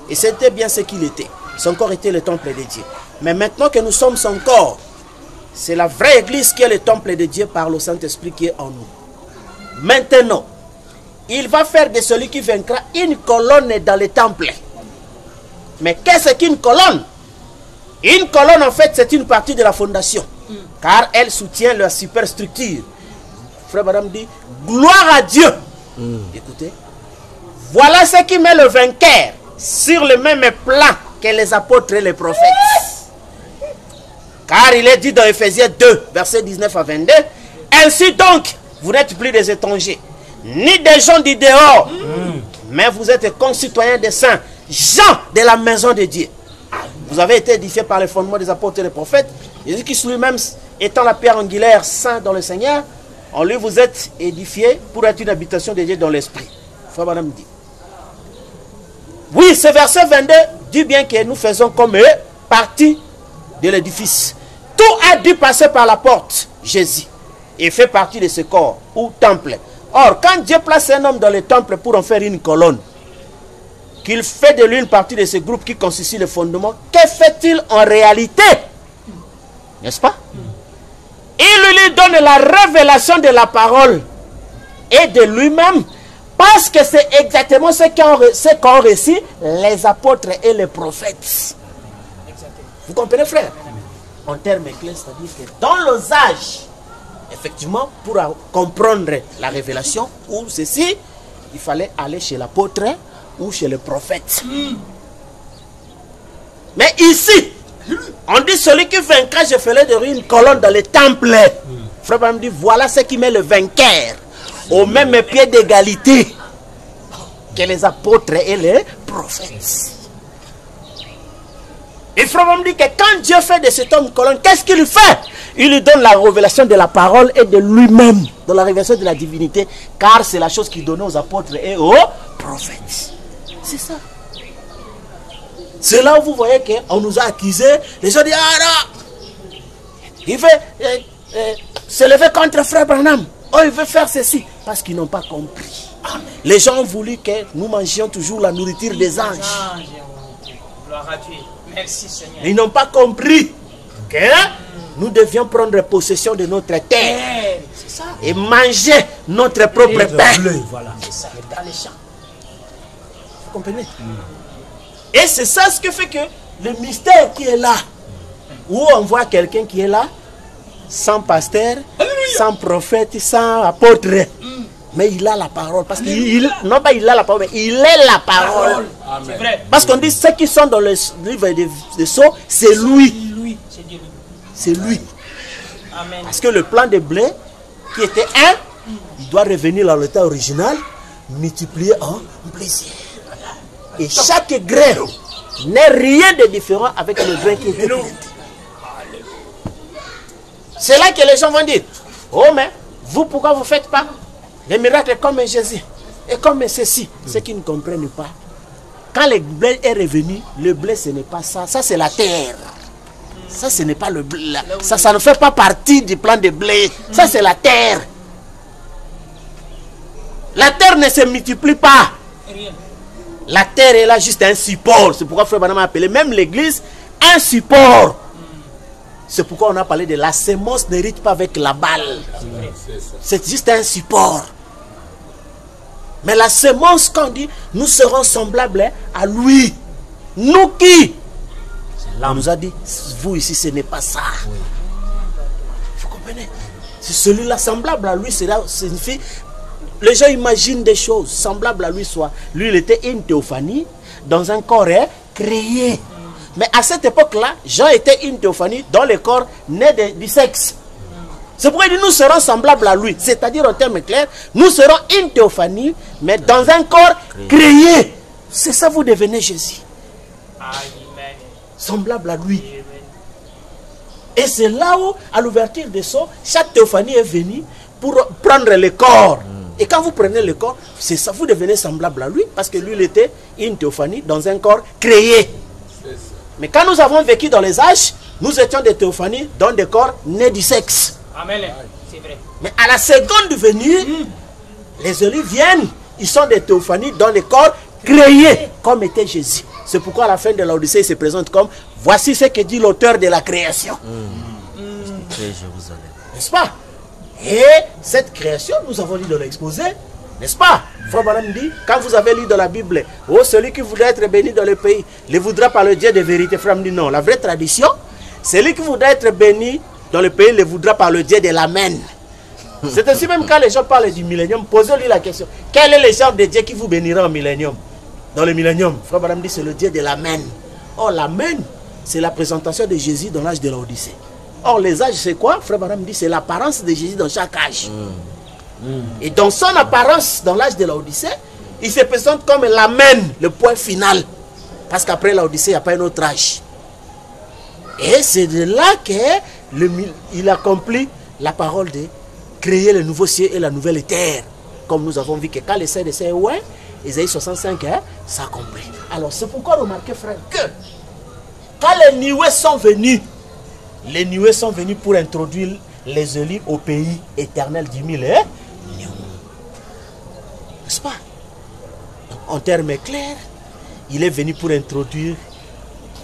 Et c'était bien ce qu'il était. Son corps était le temple de Dieu. Mais maintenant que nous sommes son corps, c'est la vraie église qui est le temple de Dieu par le Saint-Esprit qui est en nous. Maintenant, il va faire de celui qui vaincra une colonne dans le temple. Mais qu'est-ce qu'une colonne? Une colonne, en fait, c'est une partie de la fondation. Car elle soutient la superstructure. Frère Madame dit, gloire à Dieu. Écoutez, voilà ce qui met le vainqueur sur le même plan que les apôtres et les prophètes. Car il est dit dans Ephésiens 2, versets 19 à 22, ainsi donc, vous n'êtes plus des étrangers, ni des gens du dehors, mais vous êtes concitoyens des saints, gens de la maison de Dieu. Vous avez été édifiés par les fondements des apôtres et des prophètes. Jésus-Christ lui-même étant la pierre angulaire, saint dans le Seigneur, en lui vous êtes édifiés pour être une habitation de Dieu dans l'esprit. Frère Madame dit. Oui, ce verset 22 dit bien que nous faisons comme eux partie de l'édifice. Tout a dû passer par la porte, Jésus, et fait partie de ce corps ou temple. Or, quand Dieu place un homme dans le temple pour en faire une colonne, qu'il fait de lui une partie de ce groupe qui constitue le fondement, que fait-il en réalité? N'est-ce pas? Il lui donne la révélation de la parole et de lui-même, parce que c'est exactement ce qu'ont réussi les apôtres et les prophètes. Vous comprenez, frère? En termes clairs, c'est-à-dire que dans l'osage, effectivement, pour comprendre la révélation ou ceci, il fallait aller chez l'apôtre ou chez le prophète. Mais ici, on dit celui qui vaincra, je ferai de lui une colonne dans le temple. Frère me dit, voilà ce qui met le vainqueur au même pied d'égalité que les apôtres et les prophètes. Et frère me dit que quand Dieu fait de cet homme colonne, qu'est-ce qu'il fait? Il lui donne la révélation de la parole et de lui-même, dans la révélation de la divinité, car c'est la chose qu'il donnait aux apôtres et aux prophètes. C'est ça. C'est là où vous voyez qu'on nous a accusés. Les gens disent, ah non, il veut se lever contre frère Branham. Oh, il veut faire ceci. Parce qu'ils n'ont pas compris. Les gens ont voulu que nous mangions toujours la nourriture des anges. Gloire à Dieu. Merci Seigneur. Ils n'ont pas compris que nous devions prendre possession de notre terre. Ça. Et manger notre propre pain. Voilà. C'est ça, dans les champs. Vous comprenez? Et c'est ça ce qui fait que le mystère qui est là, où on voit quelqu'un qui est là, sans pasteur, sans prophète, sans apôtre, mais il a la parole. Parce qu'il, non pas il a la parole, mais il est la parole. C'est vrai. Parce qu'on dit ceux qui sont dans le livre des sceaux, c'est lui. C'est lui. Amen. Parce que le plan de blé, qui était un, il doit revenir dans l'état original, multiplié en plaisir. Et chaque grain n'est rien de différent avec le grain qui était planté. C'est là que les gens vont dire, oh mais vous pourquoi vous ne faites pas les miracles comme Jésus et comme ceci? Ceux qui ne comprennent pas. Quand le blé est revenu, le blé ce n'est pas ça. Ça c'est la terre. Ça ce n'est pas le blé. Ça ne fait pas partie du plan de blé. Ça c'est la terre. La terre ne se multiplie pas. La terre est là juste un support. C'est pourquoi Frère Branham a appelé même l'église un support. C'est pourquoi on a parlé de la sémence n'hérite pas avec la balle. C'est juste un support. Mais la sémence, quand on dit, nous serons semblables à lui. Nous qui? On nous a dit, vous ici, ce n'est pas ça. Vous comprenez? C'est celui-là semblable à lui, cela signifie... Les gens imaginent des choses semblables à lui soit. Lui, il était une théophanie dans un corps créé. Mais à cette époque-là, Jean était une théophanie dans le corps né du sexe. C'est pourquoi il dit nous serons semblables à lui. C'est-à-dire en termes clairs, nous serons une théophanie, mais dans un corps créé. C'est ça, vous devenez Jésus. Semblable à lui. Et c'est là où, à l'ouverture des sceaux, chaque théophanie est venue pour prendre le corps Et quand vous prenez le corps, c'est ça, vous devenez semblable à lui, parce que lui, il était une théophanie dans un corps créé. Mais quand nous avons vécu dans les âges, nous étions des théophanies dans des corps nés du sexe. Amen. C'est vrai. Mais à la seconde venue, les élus viennent, ils sont des théophanies dans les corps créés, comme était Jésus. C'est pourquoi à la fin de l'Odyssée, il se présente comme voici ce que dit l'auteur de la création. Créé Jérusalem. N'est-ce pas? Et cette création, nous avons lu dans l'exposé, n'est-ce pas? Frère Branham dit, quand vous avez lu dans la Bible, oh, celui qui voudrait être béni dans le pays, le voudra par le Dieu de vérité. Frère dit non, la vraie tradition, celui qui voudrait être béni dans le pays, le voudra par le Dieu de l'amen. C'est ainsi même quand les gens parlent du millénium, posez-lui la question, quel est le genre de Dieu qui vous bénira au millénium? Dans le millénium, Frère Branham dit, c'est le Dieu de l'amen. Or, l'amen, c'est la présentation de Jésus dans l'âge de l'Odyssée. Or, les âges, c'est quoi? Frère Branham dit, c'est l'apparence de Jésus dans chaque âge. Et dans son apparence, dans l'âge de l'Odyssée, il se présente comme l'amen, le point final. Parce qu'après l'Odyssée, il n'y a pas un autre âge. Et c'est de là qu'il accomplit la parole de créer le nouveau ciel et la nouvelle terre. Comme nous avons vu que quand les saints de Saint Ouin, Isaïe 65, s'accomplit. Alors c'est pourquoi remarquez, frère, que quand les Nioués sont venus pour introduire les élus au pays éternel du millénaire. N'est-ce pas? Donc, en termes clairs, il est venu pour introduire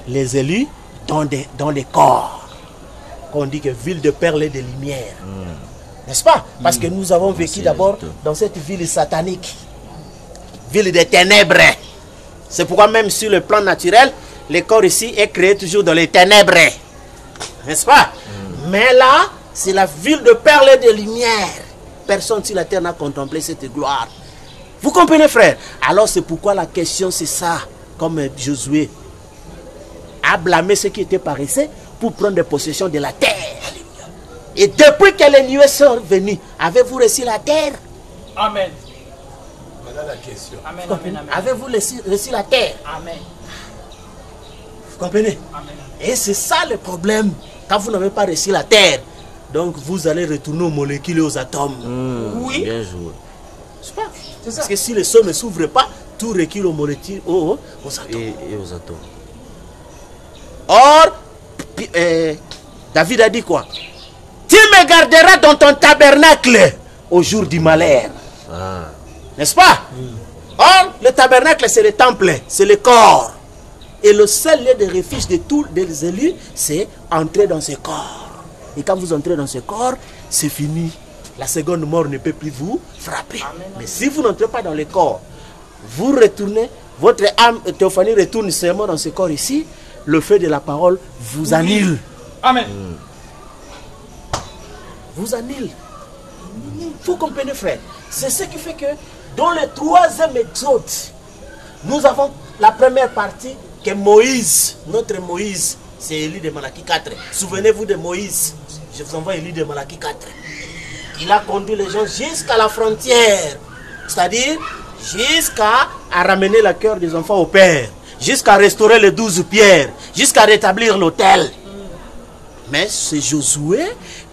les élus dans les corps. On dit que ville de perles et de lumière. N'est-ce pas? Parce que nous avons vécu d'abord dans cette ville satanique. Ville des ténèbres. C'est pourquoi même sur le plan naturel, le corps ici est créé toujours dans les ténèbres. N'est-ce pas? Mais là, c'est la ville de perles et de lumière. Personne sur la terre n'a contemplé cette gloire. Vous comprenez, frère? Alors c'est pourquoi la question c'est ça. Comme Josué a blâmé ceux qui étaient paresseux pour prendre possession de la terre. Et depuis que les nuées sont venus, avez-vous reçu la terre? Amen. Voilà la question. Amen, amen, amen. Avez-vous reçu la terre? Amen. Vous comprenez? Amen. Et c'est ça le problème. Quand vous n'avez pas reçu la terre, donc vous allez retourner aux molécules et aux atomes. Oui. Bien joué. C'est pas? Parce que si le sol ne s'ouvre pas, tout recule aux molécules, aux atomes. Et aux atomes. Or, David a dit quoi? Tu me garderas dans ton tabernacle au jour du malheur. Ah. N'est-ce pas? Or, le tabernacle, c'est le temple, c'est le corps. Et le seul lieu de refuge de tous les élus, c'est entrer dans ce corps. Et quand vous entrez dans ce corps, c'est fini. La seconde mort ne peut plus vous frapper. Amen. Mais si vous n'entrez pas dans le corps, vous retournez, votre âme théophanie retourne seulement dans ce corps ici, le feu de la parole vous annule. Amen. Vous annule. Vous comprenez, frère? C'est ce qui fait que dans le troisième exode, nous avons la première partie que Moïse, notre Moïse, c'est Élie de Malachie 4. Souvenez-vous de Moïse. Je vous envoie Élie de Malachie 4. Il a conduit les gens jusqu'à la frontière. C'est-à-dire jusqu'à ramener le cœur des enfants au Père. Jusqu'à restaurer les 12 pierres. Jusqu'à rétablir l'autel. Mais c'est Josué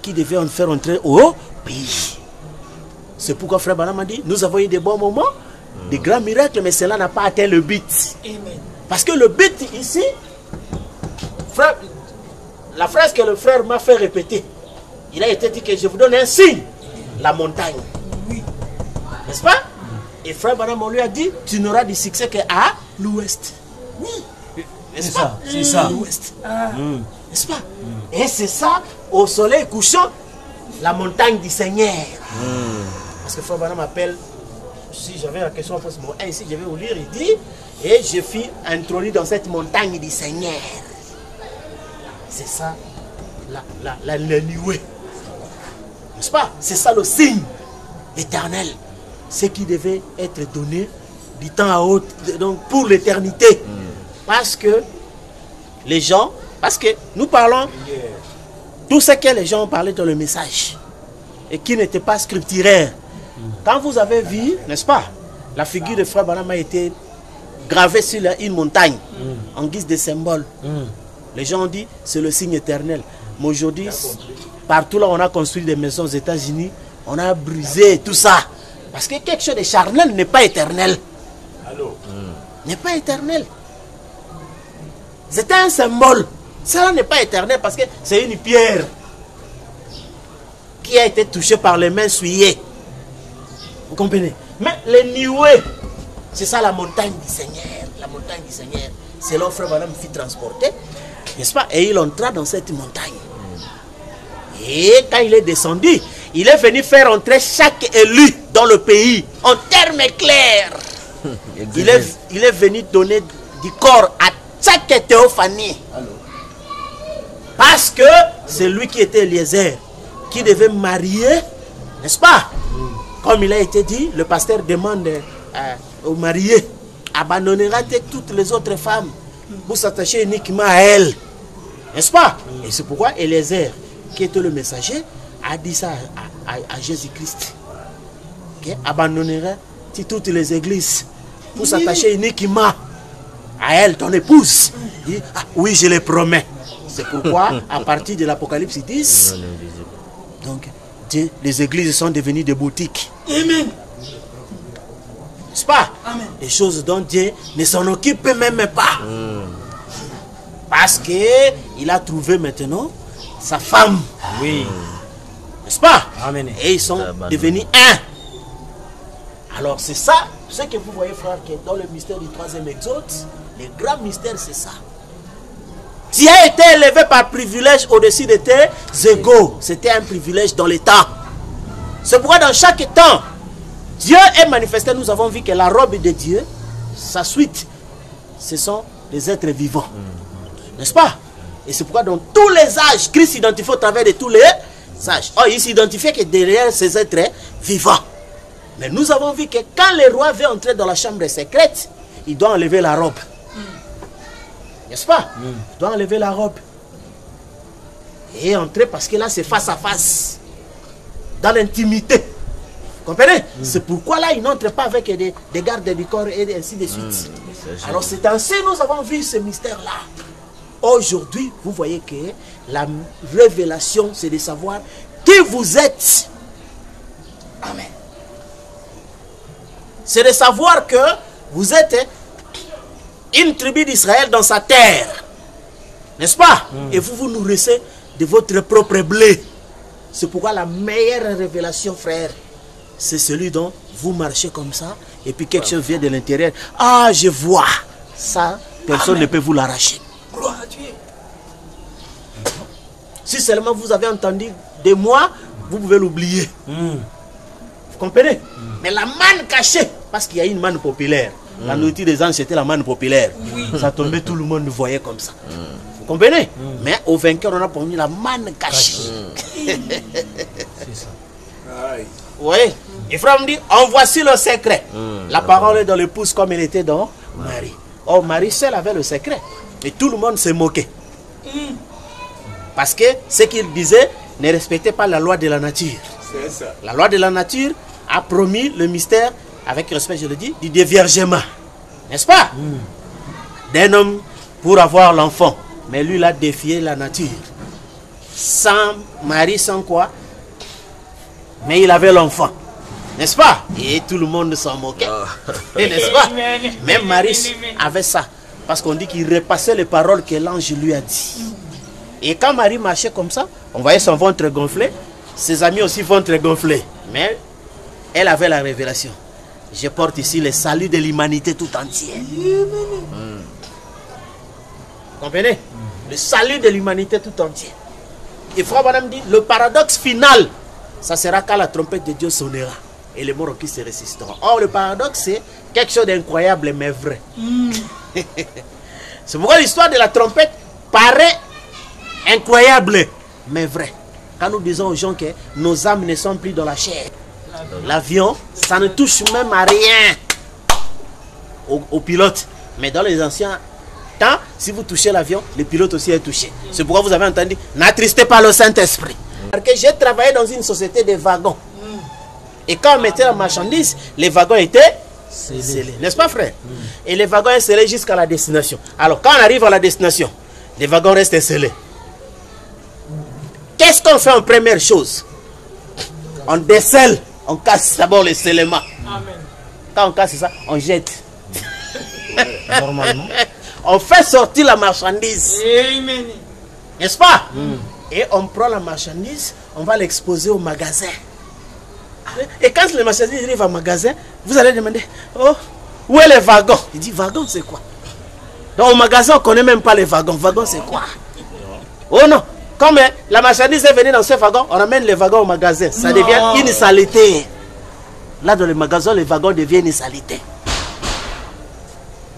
qui devait en faire entrer au pays. C'est pourquoi Frère Branham a dit, nous avons eu des bons moments, des grands miracles, mais cela n'a pas atteint le but. Amen. Parce que le but ici, frère, la phrase que le frère m'a fait répéter, il a été dit que je vous donne un signe, la montagne. Oui. N'est-ce pas? Et Frère Branham, on lui a dit, tu n'auras du succès qu'à l'ouest. Oui. N'est-ce pas? C'est ça. L'ouest. N'est-ce pas? Et c'est ça, au soleil couchant, la montagne du Seigneur. Parce que Frère Branham m'appelle, si j'avais la question en face de moi, ici je vais vous lire, il dit, et je fus introduit dans cette montagne du Seigneur. C'est ça, la nuée. N'est-ce pas? C'est ça le signe éternel. Ce qui devait être donné du temps à autre, donc pour l'éternité. Parce que les gens, parce que nous parlons tout ce que les gens ont parlé dans le message et qui n'était pas scripturaire. Quand vous avez vu, n'est-ce pas, la figure de Frère Branham a été gravée sur une montagne en guise de symbole. Les gens ont dit c'est le signe éternel. Mais aujourd'hui, partout là on a construit des maisons aux États-Unis, on a brisé tout ça. Parce que quelque chose de charnel n'est pas éternel. Allô? N'est pas éternel. C'était un symbole. Cela n'est pas éternel parce que c'est une pierre qui a été touchée par les mains souillées. Vous comprenez? Mais les nuées, c'est ça la montagne du Seigneur. La montagne du Seigneur. C'est là où frère Branham fit transporter, n'est-ce pas? Et il entra dans cette montagne. Et quand il est descendu, il est venu faire entrer chaque élu dans le pays en termes clairs. Il est venu donner du corps à chaque théophanie. Parce que c'est lui qui était Eliezer, qui devait marier, n'est-ce pas? Comme il a été dit, le pasteur demande au marié, abandonnera-t-il toutes les autres femmes pour s'attacher uniquement à elle? N'est-ce pas? Et c'est pourquoi Eliezer, qui était le messager, a dit ça à Jésus-Christ. Okay? Abandonnera-t-il toutes les églises pour s'attacher uniquement à elle, ton épouse? Il dit, ah, oui, je le promets. C'est pourquoi, à partir de l'Apocalypse 10, donc, les églises sont devenues des boutiques. Amen. N'est-ce pas? Amen. Des choses dont Dieu ne s'en occupe même pas. Parce qu'il a trouvé maintenant sa femme. Oui. N'est-ce pas? Amen. Et ils sont devenus un. Alors c'est ça, ce que vous voyez frère, que dans le mystère du troisième exode, le grand mystère c'est ça. Dieu a été élevé par privilège au-dessus de tes égaux. C'était un privilège dans le temps. C'est pourquoi dans chaque temps, Dieu est manifesté. Nous avons vu que la robe de Dieu, sa suite, ce sont les êtres vivants. N'est-ce pas? Et c'est pourquoi dans tous les âges, Christ s'identifie au travers de tous les âges. Oh, il s'identifie que derrière ces êtres vivants. Mais nous avons vu que quand le roi veut entrer dans la chambre secrète, il doit enlever la robe. N'est-ce pas? Il doit enlever la robe. Et entrer parce que là c'est face à face. Dans l'intimité. Vous comprenez? C'est pourquoi là il n'entre pas avec des gardes du corps et ainsi de suite. Alors c'est ainsi que nous avons vu ce mystère-là. Aujourd'hui, vous voyez que la révélation c'est de savoir qui vous êtes. Amen. C'est de savoir que vous êtes une tribu d'Israël dans sa terre. N'est-ce pas? Et vous vous nourrissez de votre propre blé. C'est pourquoi la meilleure révélation, frère, c'est celui dont vous marchez comme ça et puis quelque chose vient de l'intérieur. Ah, je vois. Ça, personne ne peut vous l'arracher. Gloire à Dieu. Si seulement vous avez entendu de moi, vous pouvez l'oublier. Vous comprenez? Mais la manne cachée, parce qu'il y a une manne populaire. La nourriture des anges, c'était la manne populaire. Ça tombait, tout le monde le voyait comme ça. Vous comprenez? Mais au vainqueur, on a promis la manne cachée. C'est ça. Oui. Et frère me dit, en voici le secret. La parole est dans l'épouse comme elle était dans Marie. Oh, Marie seule avait le secret. Mais tout le monde se moquait. Parce que ce qu'il disait ne respectait pas la loi de la nature. C'est ça. La loi de la nature a promis le mystère, avec respect je le dis, du déviergement. N'est-ce pas? D'un homme pour avoir l'enfant. Mais lui, il a défié la nature. Sans mari, sans quoi? Mais il avait l'enfant. N'est-ce pas? Et tout le monde s'en moquait. N'est-ce pas? Même Marie avait ça. Parce qu'on dit qu'il repassait les paroles que l'ange lui a dit. Et quand Marie marchait comme ça, on voyait son ventre gonflé. Ses amis aussi ventre gonflé. Mais elle avait la révélation. Je porte ici le salut de l'humanité tout entière. Vous comprenez? Le salut de l'humanité tout entière. Et Frère Branham dit, le paradoxe final, ça sera quand la trompette de Dieu sonnera. Et les morts qui se résisteront. Or, le paradoxe, c'est quelque chose d'incroyable, mais vrai. C'est pourquoi l'histoire de la trompette paraît incroyable, mais vrai. Quand nous disons aux gens que nos âmes ne sont plus dans la chair, l'avion, ça ne touche même à rien au pilote. Mais dans les anciens temps, si vous touchez l'avion, le pilote aussi est touché. C'est pourquoi vous avez entendu, n'attristez pas le Saint-Esprit. Parce que j'ai travaillé dans une société de wagons. Et quand on mettait la marchandise, les wagons étaient scellés. N'est-ce pas, frère? Et les wagons sont scellés jusqu'à la destination. Alors, quand on arrive à la destination, les wagons restent scellés. Qu'est-ce qu'on fait en première chose? On décèle On casse d'abord les éléments. Amen. Quand on casse ça, on jette. Normalement. On fait sortir la marchandise. Amen. N'est-ce pas? Et on prend la marchandise, on va l'exposer au magasin. Et quand les marchandises arrivent au magasin, vous allez demander, oh, où est les wagons? Il dit, wagon c'est quoi? Donc au magasin, on ne connaît même pas les wagons. Wagon c'est quoi? Oh non, comme la marchandise est venue dans ce wagon, on amène les wagons au magasin. Ça devient une saleté. Là dans le magasin, les wagons deviennent une saleté.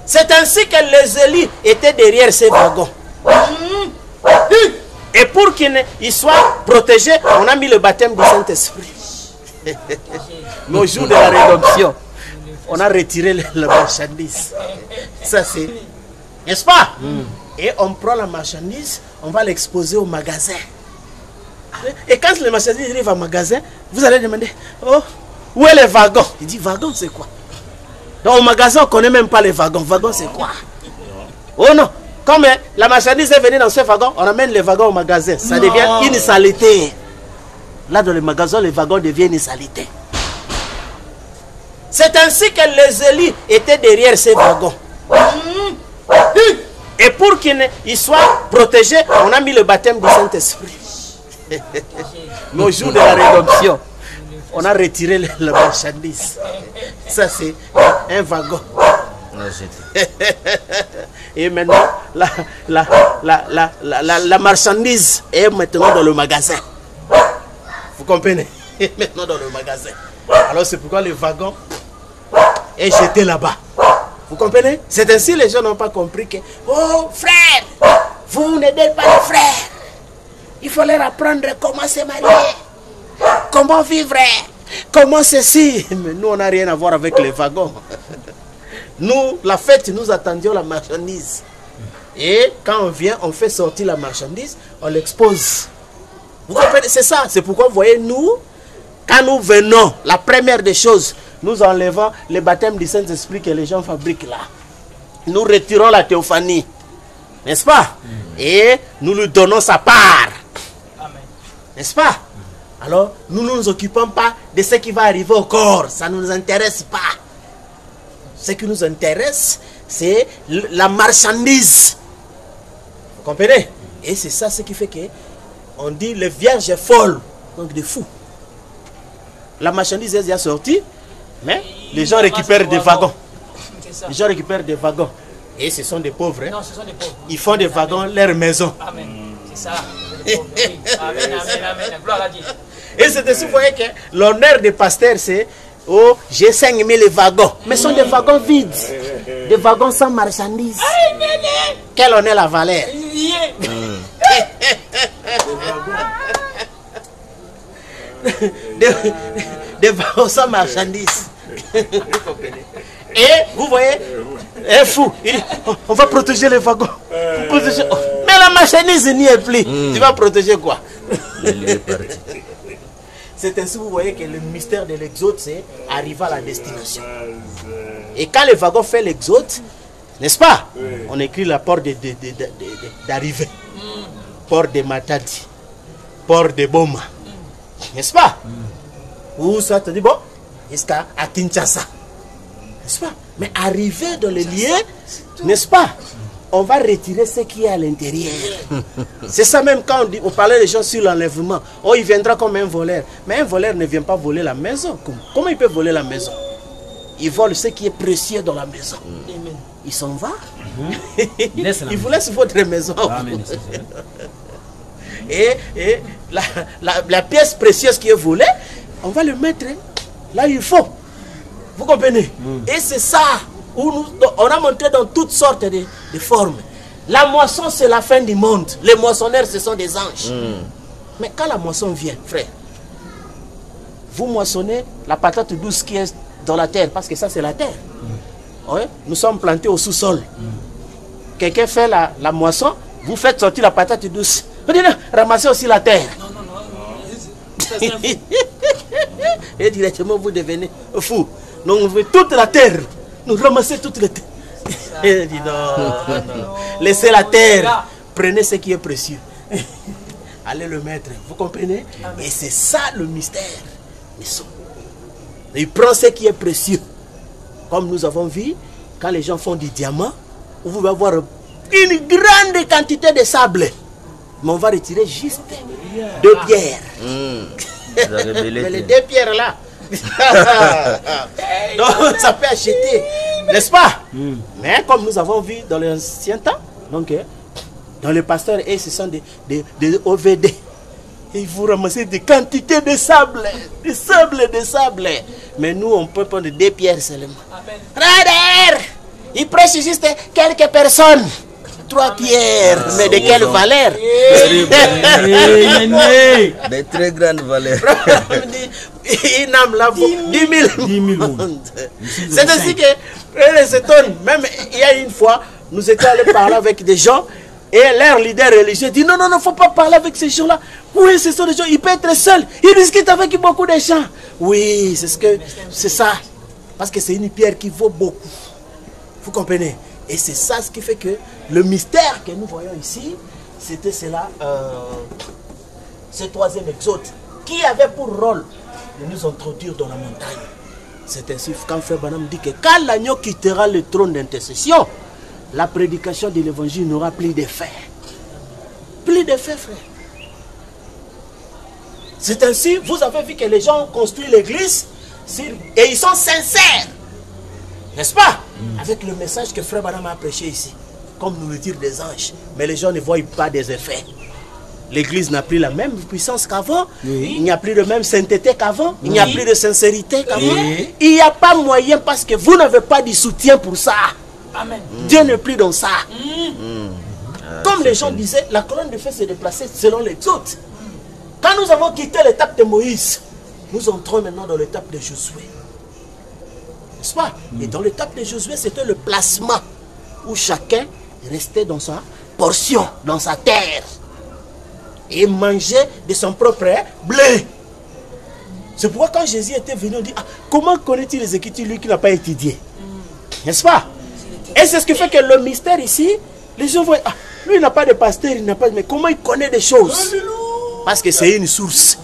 C'est ainsi que les élus étaient derrière ces wagons. Et pour qu'ils soient protégés, on a mis le baptême du Saint-Esprit. Mais au jour de la rédemption, on a retiré la marchandise. Ça c'est... N'est-ce pas? Et on prend la marchandise, on va l'exposer au magasin. Et quand les marchandises arrivent au magasin, vous allez demander, oh, où est les wagons? Il dit, wagon c'est quoi? Donc au magasin, on ne connaît même pas les wagons. Wagon c'est quoi? Oh non, comme la marchandise est venue dans ce wagon, on amène les wagons au magasin. Ça devient une saleté. Là dans le magasin, les wagons deviennent une saleté. C'est ainsi que les élus étaient derrière ces wagons. Et pour qu'ils soient protégés, on a mis le baptême du Saint-Esprit. Mais au jour de la rédemption, on a retiré la marchandise. Ça c'est un wagon. Et maintenant, la marchandise est maintenant dans le magasin. Vous comprenez? Maintenant dans le magasin. Alors c'est pourquoi le wagon est jeté là-bas. Vous comprenez? C'est ainsi les gens n'ont pas compris que, oh frère, vous n'aidez pas les frères. Il faut leur apprendre comment se marier, comment vivre, comment ceci. Mais nous, on n'a rien à voir avec les wagons. Nous, la fête, nous attendions la marchandise. Et quand on vient, on fait sortir la marchandise, on l'expose. Vous comprenez? C'est ça. C'est pourquoi, vous voyez, nous, quand nous venons, la première des choses, nous enlevons le baptême du Saint-Esprit que les gens fabriquent là. Nous retirons la théophanie. N'est-ce pas? Et nous lui donnons sa part. N'est-ce pas? Alors, nous ne nous occupons pas de ce qui va arriver au corps. Ça ne nous intéresse pas. Ce qui nous intéresse, c'est la marchandise. Vous comprenez? Et c'est ça ce qui fait que on dit le vierge est folle. Donc de fou. La marchandise est déjà sortie, mais les gens récupèrent des wagons. Les gens récupèrent des wagons. Et ce sont des pauvres. Hein? Non, ce sont des pauvres. Ils font des wagons leur maison. Amen. C'est ça. Oui. Amen, amen, amen. Gloire à Dieu. Et c'est ainsi, vous voyez que l'honneur des pasteurs, c'est oh, j'ai 5 000 wagons. Mais ce sont des wagons vides. Des wagons sans marchandises. Quelle en est la valeur? Des wagons sans marchandises. Et vous voyez, un fou, on va protéger les wagons. Mais la marchandise n'y est plus. Tu vas protéger quoi? C'est ainsi vous voyez que le mystère de l'exode, c'est arriver à la destination. Et quand le wagon fait l'exode, n'est-ce pas? On écrit la porte d'arrivée. Port de Matadi. Port de Boma. N'est-ce pas? Ou ça te dit, bon, jusqu'à Kinshasa. N'est-ce pas? Mais arriver dans le lieu, n'est-ce pas? On va retirer ce qui est à l'intérieur. C'est ça même quand on parlait des gens sur l'enlèvement. Oh, il viendra comme un voleur. Mais un voleur ne vient pas voler la maison. Comment il peut voler la maison? Il vole ce qui est précieux dans la maison. Il s'en va. Il vous laisse votre maison. Et la pièce précieuse qui est volée, on va le mettre là où il faut. Vous comprenez? Et c'est ça où on a montré dans toutes sortes de formes. La moisson, c'est la fin du monde. Les moissonneurs, ce sont des anges. Mais quand la moisson vient, frère, vous moissonnez la patate douce qui est dans la terre, parce que ça, c'est la terre. Ouais? Nous sommes plantés au sous-sol. Quelqu'un fait la moisson, vous faites sortir la patate douce. Vous dites, ramassez aussi la terre. Et directement, vous devenez fou. Donc, on veut toute la terre. Nous ramassons toute la terre. Il dit non. Laissez la terre. Prenez ce qui est précieux. Allez le mettre. Vous comprenez? Et c'est ça le mystère. Il prend ce qui est précieux. Comme nous avons vu, quand les gens font du diamant, vous pouvez avoir une grande quantité de sable. Mais on va retirer juste 2 pierres. Mais les 2 pierres là, donc ça peut acheter, n'est-ce pas? Mais comme nous avons vu dans l'ancien temps, donc dans les pasteurs, et ce sont des OVD. Il faut ramasser des quantités de sable, de sable. Mais nous, on peut prendre 2 pierres seulement. Radar, il prêche juste quelques personnes. 3 pierres, mais de quelle valeur? De très grande valeur. Une âme là vaut 10 000. C'est ainsi que eux s'étonnent. Même il y a une fois, nous étions allés parler avec des gens et leur leader religieux dit non, il ne faut pas parler avec ces gens-là. Oui, ce sont des gens, il peut être seul. Il discute avec beaucoup de gens. Oui, c'est ça. Parce que c'est une pierre qui vaut beaucoup. Vous comprenez? Et c'est ça ce qui fait que le mystère que nous voyons ici, c'était cela, ce 3e exode, qui avait pour rôle de nous introduire dans la montagne. C'est ainsi quand Frère Branham dit que quand l'agneau quittera le trône d'intercession, la prédication de l'évangile n'aura plus d'effet. Plus d'effet, frère. C'est ainsi, vous avez vu que les gens ont construit l'église et ils sont sincères. N'est-ce pas? Avec le message que Frère Branham a prêché ici. Comme nous le disent des anges. Mais les gens ne voient pas des effets. L'église n'a plus la même puissance qu'avant. Oui. Il n'y a plus de même sainteté qu'avant. Oui. Il n'y a plus de sincérité qu'avant. Oui. Il n'y a pas moyen parce que vous n'avez pas de soutien pour ça. Amen. Dieu n'est plus dans ça. Comme les gens disaient, la colonne de feu s'est déplacée selon l'exode. Quand nous avons quitté l'étape de Moïse, nous entrons maintenant dans l'étape de Josué. N'est-ce pas? Et dans l'étape de Josué, c'était le placement où chacun restait dans sa portion, dans sa terre. Et mangeait de son propre blé. C'est pourquoi quand Jésus était venu, on dit, comment connaît-il les Écritures, lui qui n'a pas étudié? N'est-ce pas? Et c'est ce qui fait que le mystère ici, les gens voient, lui il n'a pas de pasteur, il n'a pas de... Mais comment il connaît des choses? Parce que c'est une source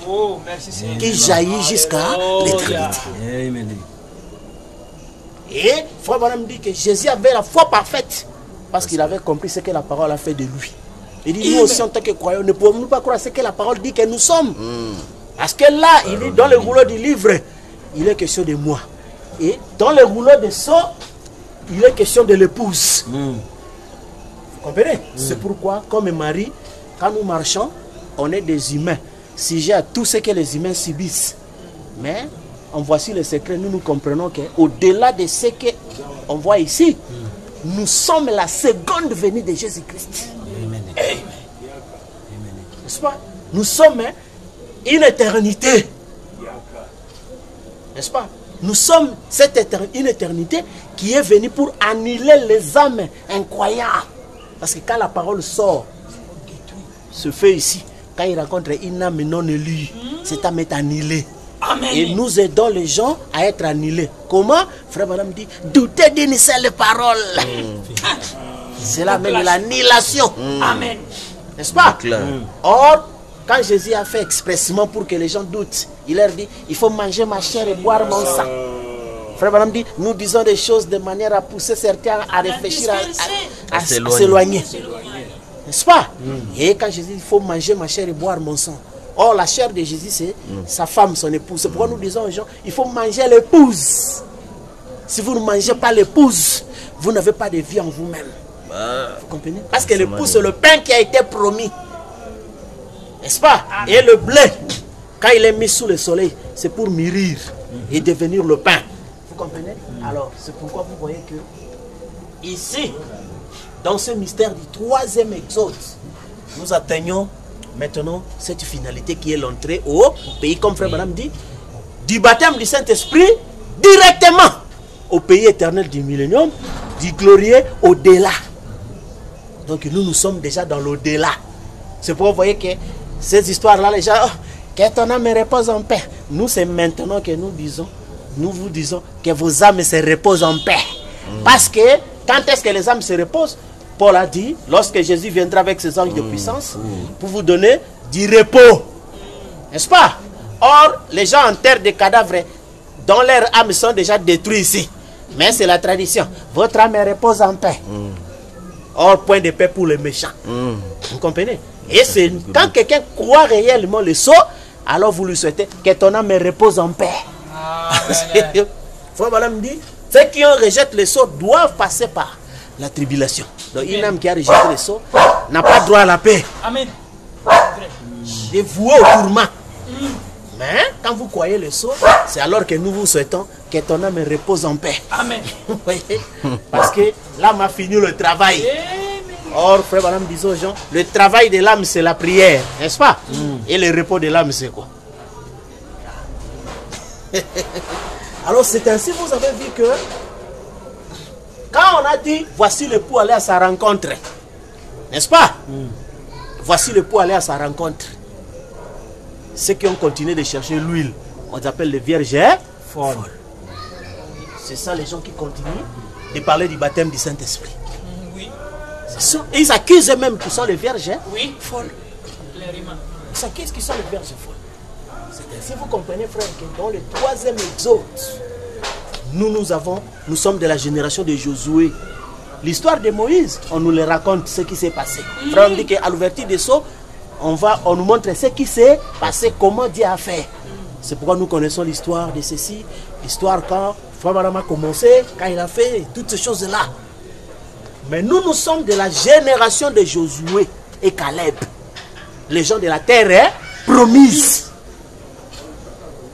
qui jaillit jusqu'à l'éternité. Et Frère Branham dit que Jésus avait la foi parfaite parce qu'il avait compris ce que la parole a fait de lui. Il dit, nous aussi en tant que croyants, ne pouvons-nous pas croire ce que la parole dit que nous sommes. Parce que là, il dit, dans le rouleau du livre, il est question de moi. Et dans le rouleau de sceau, il est question de l'épouse. Vous comprenez? C'est pourquoi, comme Marie, quand nous marchons, on est des humains, sujets à tout ce que les humains subissent. Mais, en voici le secret, nous comprenons qu'au-delà de ce qu'on voit ici, nous sommes la seconde venue de Jésus-Christ. N'est-ce pas? Nous sommes une éternité. N'est-ce pas? Nous sommes une éternité qui est venue pour annuler les âmes incroyables. Parce que quand la parole sort, se fait ici, quand il rencontre une âme non élue, cette âme est annulée. Amen. Et nous aidons les gens à être annulés. Comment? Frère Branham dit, doutez d'une seule parole. C'est là même l'annulation. Amen. N'est-ce pas? Or, quand Jésus a fait expressément pour que les gens doutent, il leur dit, il faut manger ma chair et boire mon sang. Frère Branham dit, nous disons des choses de manière à pousser certains à réfléchir, à s'éloigner. N'est-ce pas? Et quand Jésus dit, il faut manger ma chair et boire mon sang. Or, la chair de Jésus, c'est sa femme, son épouse. C'est pourquoi nous disons aux gens, il faut manger l'épouse. Si vous ne mangez pas l'épouse, vous n'avez pas de vie en vous-même. Vous comprenez? Parce que l'épouse, c'est le pain qui a été promis. N'est-ce pas? Et le blé, quand il est mis sous le soleil, c'est pour mûrir et devenir le pain. Vous comprenez? Alors, c'est pourquoi vous voyez que ici, dans ce mystère du 3e exode, nous atteignons maintenant cette finalité qui est l'entrée au pays, comme Frère Branham dit, du baptême du Saint-Esprit directement au pays éternel du millénium, du glorieux au-delà. Donc nous sommes déjà dans l'au-delà. C'est pour vous voyez que ces histoires-là, les gens, que ton âme repose en paix. Nous, c'est maintenant que nous disons, nous vous disons que vos âmes se reposent en paix. Parce que quand est-ce que les âmes se reposent? Paul a dit, lorsque Jésus viendra avec ses anges de puissance, pour vous donner du repos. N'est-ce pas? Or, les gens enterrent des cadavres dont leurs âmes sont déjà détruites ici. Mais c'est la tradition. Votre âme repose en paix. Or, point de paix pour les méchants. Vous comprenez? Et c'est quand quelqu'un croit réellement le sceau, alors vous lui souhaitez que ton âme repose en paix. Frère Balaam dit, ceux qui ont rejeté le sceau doivent passer par la tribulation. Donc une âme qui a rejeté le sceau n'a pas droit à la paix. Amen. Dévoué au tourment. Mais quand vous croyez le sceau, c'est alors que nous vous souhaitons que ton âme repose en paix. Amen. Vous voyez? Parce que l'âme a fini le travail. Or, frère Balaam disait aux gens, le travail de l'âme c'est la prière, n'est-ce pas? Et le repos de l'âme c'est quoi? Alors c'est ainsi, vous avez vu que quand on a dit voici le pour aller à sa rencontre, n'est-ce pas? Voici le pour aller à sa rencontre. Ceux qui ont continué de chercher l'huile, on appelle les vierges folles. C'est ça les gens qui continuent de parler du baptême du Saint-Esprit. Oui. Et ils accusent eux-mêmes qui sont les vierges Oui. folles. Clairement. Ils s'accusent qui sont les vierges folles. C'est ainsi, vous comprenez, frère, que dans le 3e exode, nous sommes de la génération de Josué. L'histoire de Moïse, on nous le raconte ce qui s'est passé. Frère, on dit qu'à l'ouverture des sceaux, on nous montre ce qui s'est passé, comment Dieu a fait. C'est pourquoi nous connaissons l'histoire de ceci, l'histoire quand Frère Balaam a commencé, quand il a fait toutes ces choses-là. Mais nous sommes de la génération de Josué et Caleb, les gens de la terre promise.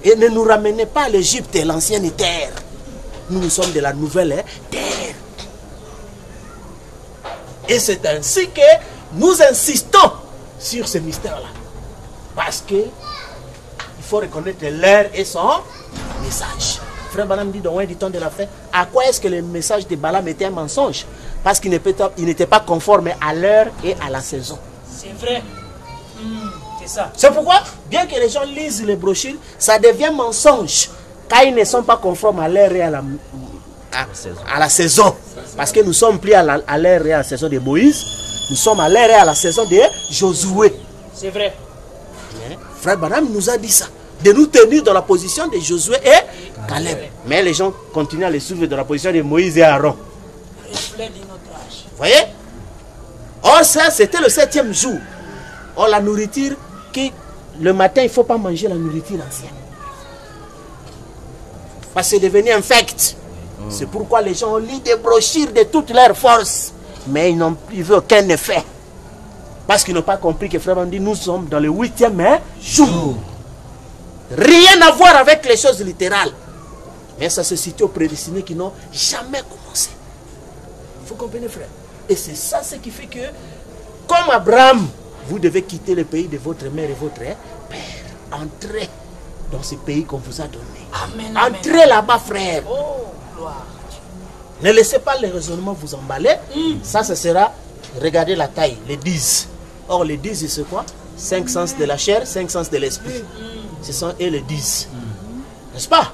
Et ne nous ramenez pas à l'Égypte, l'ancienne terre. Nous sommes de la nouvelle terre. Et c'est ainsi que nous insistons sur ce mystère-là. Parce que il faut reconnaître l'heure et son message. Frère Balaam dit dans un du temps de la fin, à quoi est-ce que le message de Balaam était un mensonge? Parce qu'il n'était pas conforme à l'heure et à la saison. C'est vrai. C'est ça. C'est pourquoi, bien que les gens lisent les brochures, ça devient mensonge. Quand ils ne sont pas conformes à l'heure et à la saison. Parce que nous sommes plus à l'heure et à la saison de Moïse. Nous sommes à l'heure et à la saison de Josué. C'est vrai. Mais Frère Balaam nous a dit ça. De nous tenir dans la position de Josué et Caleb. Mais les gens continuent à les suivre dans la position de Moïse et Aaron. Reflet de notre âge. Vous voyez? Or ça, c'était le 7e jour. Or la nourriture, le matin, il ne faut pas manger la nourriture ancienne. Parce que c'est devenu infect. C'est pourquoi les gens ont lu des brochures de toutes leurs forces. Mais ils n'ont vu aucun effet. Parce qu'ils n'ont pas compris que Frère dit, nous sommes dans le 8e jour. Rien à voir avec les choses littérales. Mais ça se situe aux prédestinés qui n'ont jamais commencé. Vous comprenez, frère? Et c'est ça ce qui fait que, comme Abraham, vous devez quitter le pays de votre mère et votre père. Entrez dans ce pays qu'on vous a donné. Amen. Entrez là-bas, frère. Oh, gloire. Ne laissez pas les raisonnements vous emballer. Ça, ce sera, regardez la taille, les 10. Or, les 10, c'est quoi? 5 sens de la chair, 5 sens de l'esprit. Ce sont eux les 10. N'est-ce pas?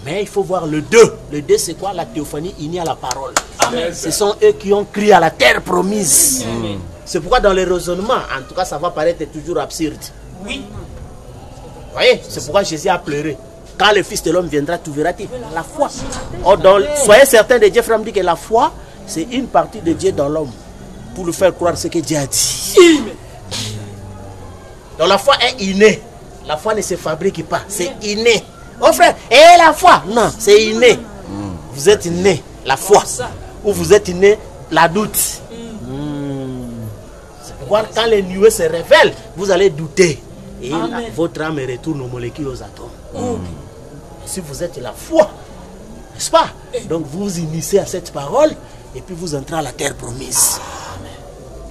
Mais il faut voir le 2. Le 2, c'est quoi? La théophanie unie à la parole. Amen. Ce sont eux qui ont crié à la terre promise. C'est pourquoi dans les raisonnements, en tout cas, ça va paraître toujours absurde. Oui. Vous voyez? C'est pourquoi Jésus a pleuré. Quand le Fils de l'homme viendra, tu verras la foi. Or, soyez certains de Dieu, frère, me dit que la foi, c'est une partie de Dieu dans l'homme. Pour lui faire croire ce que Dieu a dit. Donc la foi est innée. La foi ne se fabrique pas. C'est inné. Oh frère, et la foi? Non, c'est inné. Vous êtes né, la foi. Ou vous êtes né, la doute. C'est pourquoi quand les nuées se révèlent, vous allez douter. Et votre âme retourne aux molécules, aux atomes. Si vous êtes la foi, n'est-ce pas? Donc vous vous initiez à cette parole et puis vous entrez à la terre promise.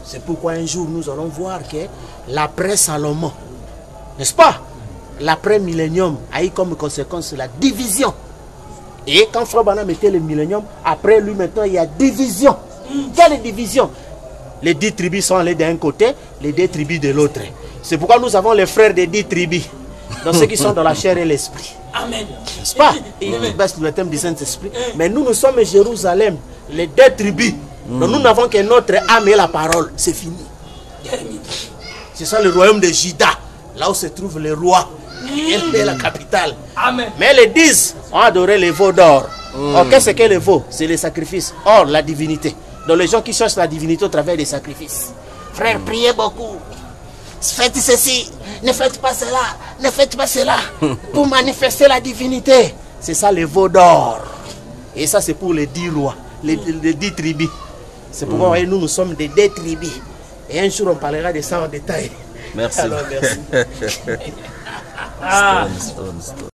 C'est pourquoi un jour nous allons voir que l'après Salomon, n'est-ce pas? L'après millénium a eu comme conséquence la division. Et quand Frère Balaam mettait le millénium, après lui maintenant il y a division. Quelle division? Les 10 tribus sont allées d'un côté, les 2 tribus de l'autre. C'est pourquoi nous avons les frères des 10 tribus, dans ceux qui sont dans la chair et l'esprit. Amen. N'est-ce pas? Ils baissent le thème du Saint-Esprit. Mais nous sommes à Jérusalem, les 2 tribus. Donc nous n'avons que notre âme et la parole. C'est fini. C'est ça le royaume de Juda, là où se trouve le roi. Elle est la capitale. Amen. Mais les 10 on adorait les veaux d'or. Or, qu'est-ce que les veaux? C'est les sacrifices. Or, la divinité. Donc, les gens qui cherchent la divinité au travers des sacrifices. Frère, priez beaucoup. Faites ceci. Ne faites pas cela. Ne faites pas cela. Pour manifester la divinité. C'est ça, les veaux d'or. Et ça, c'est pour les 10 rois, les 10 tribus. C'est pourquoi, voyez, nous sommes des 10 tribus. Et un jour, on parlera de ça en détail. Merci. Alors, merci. Stone.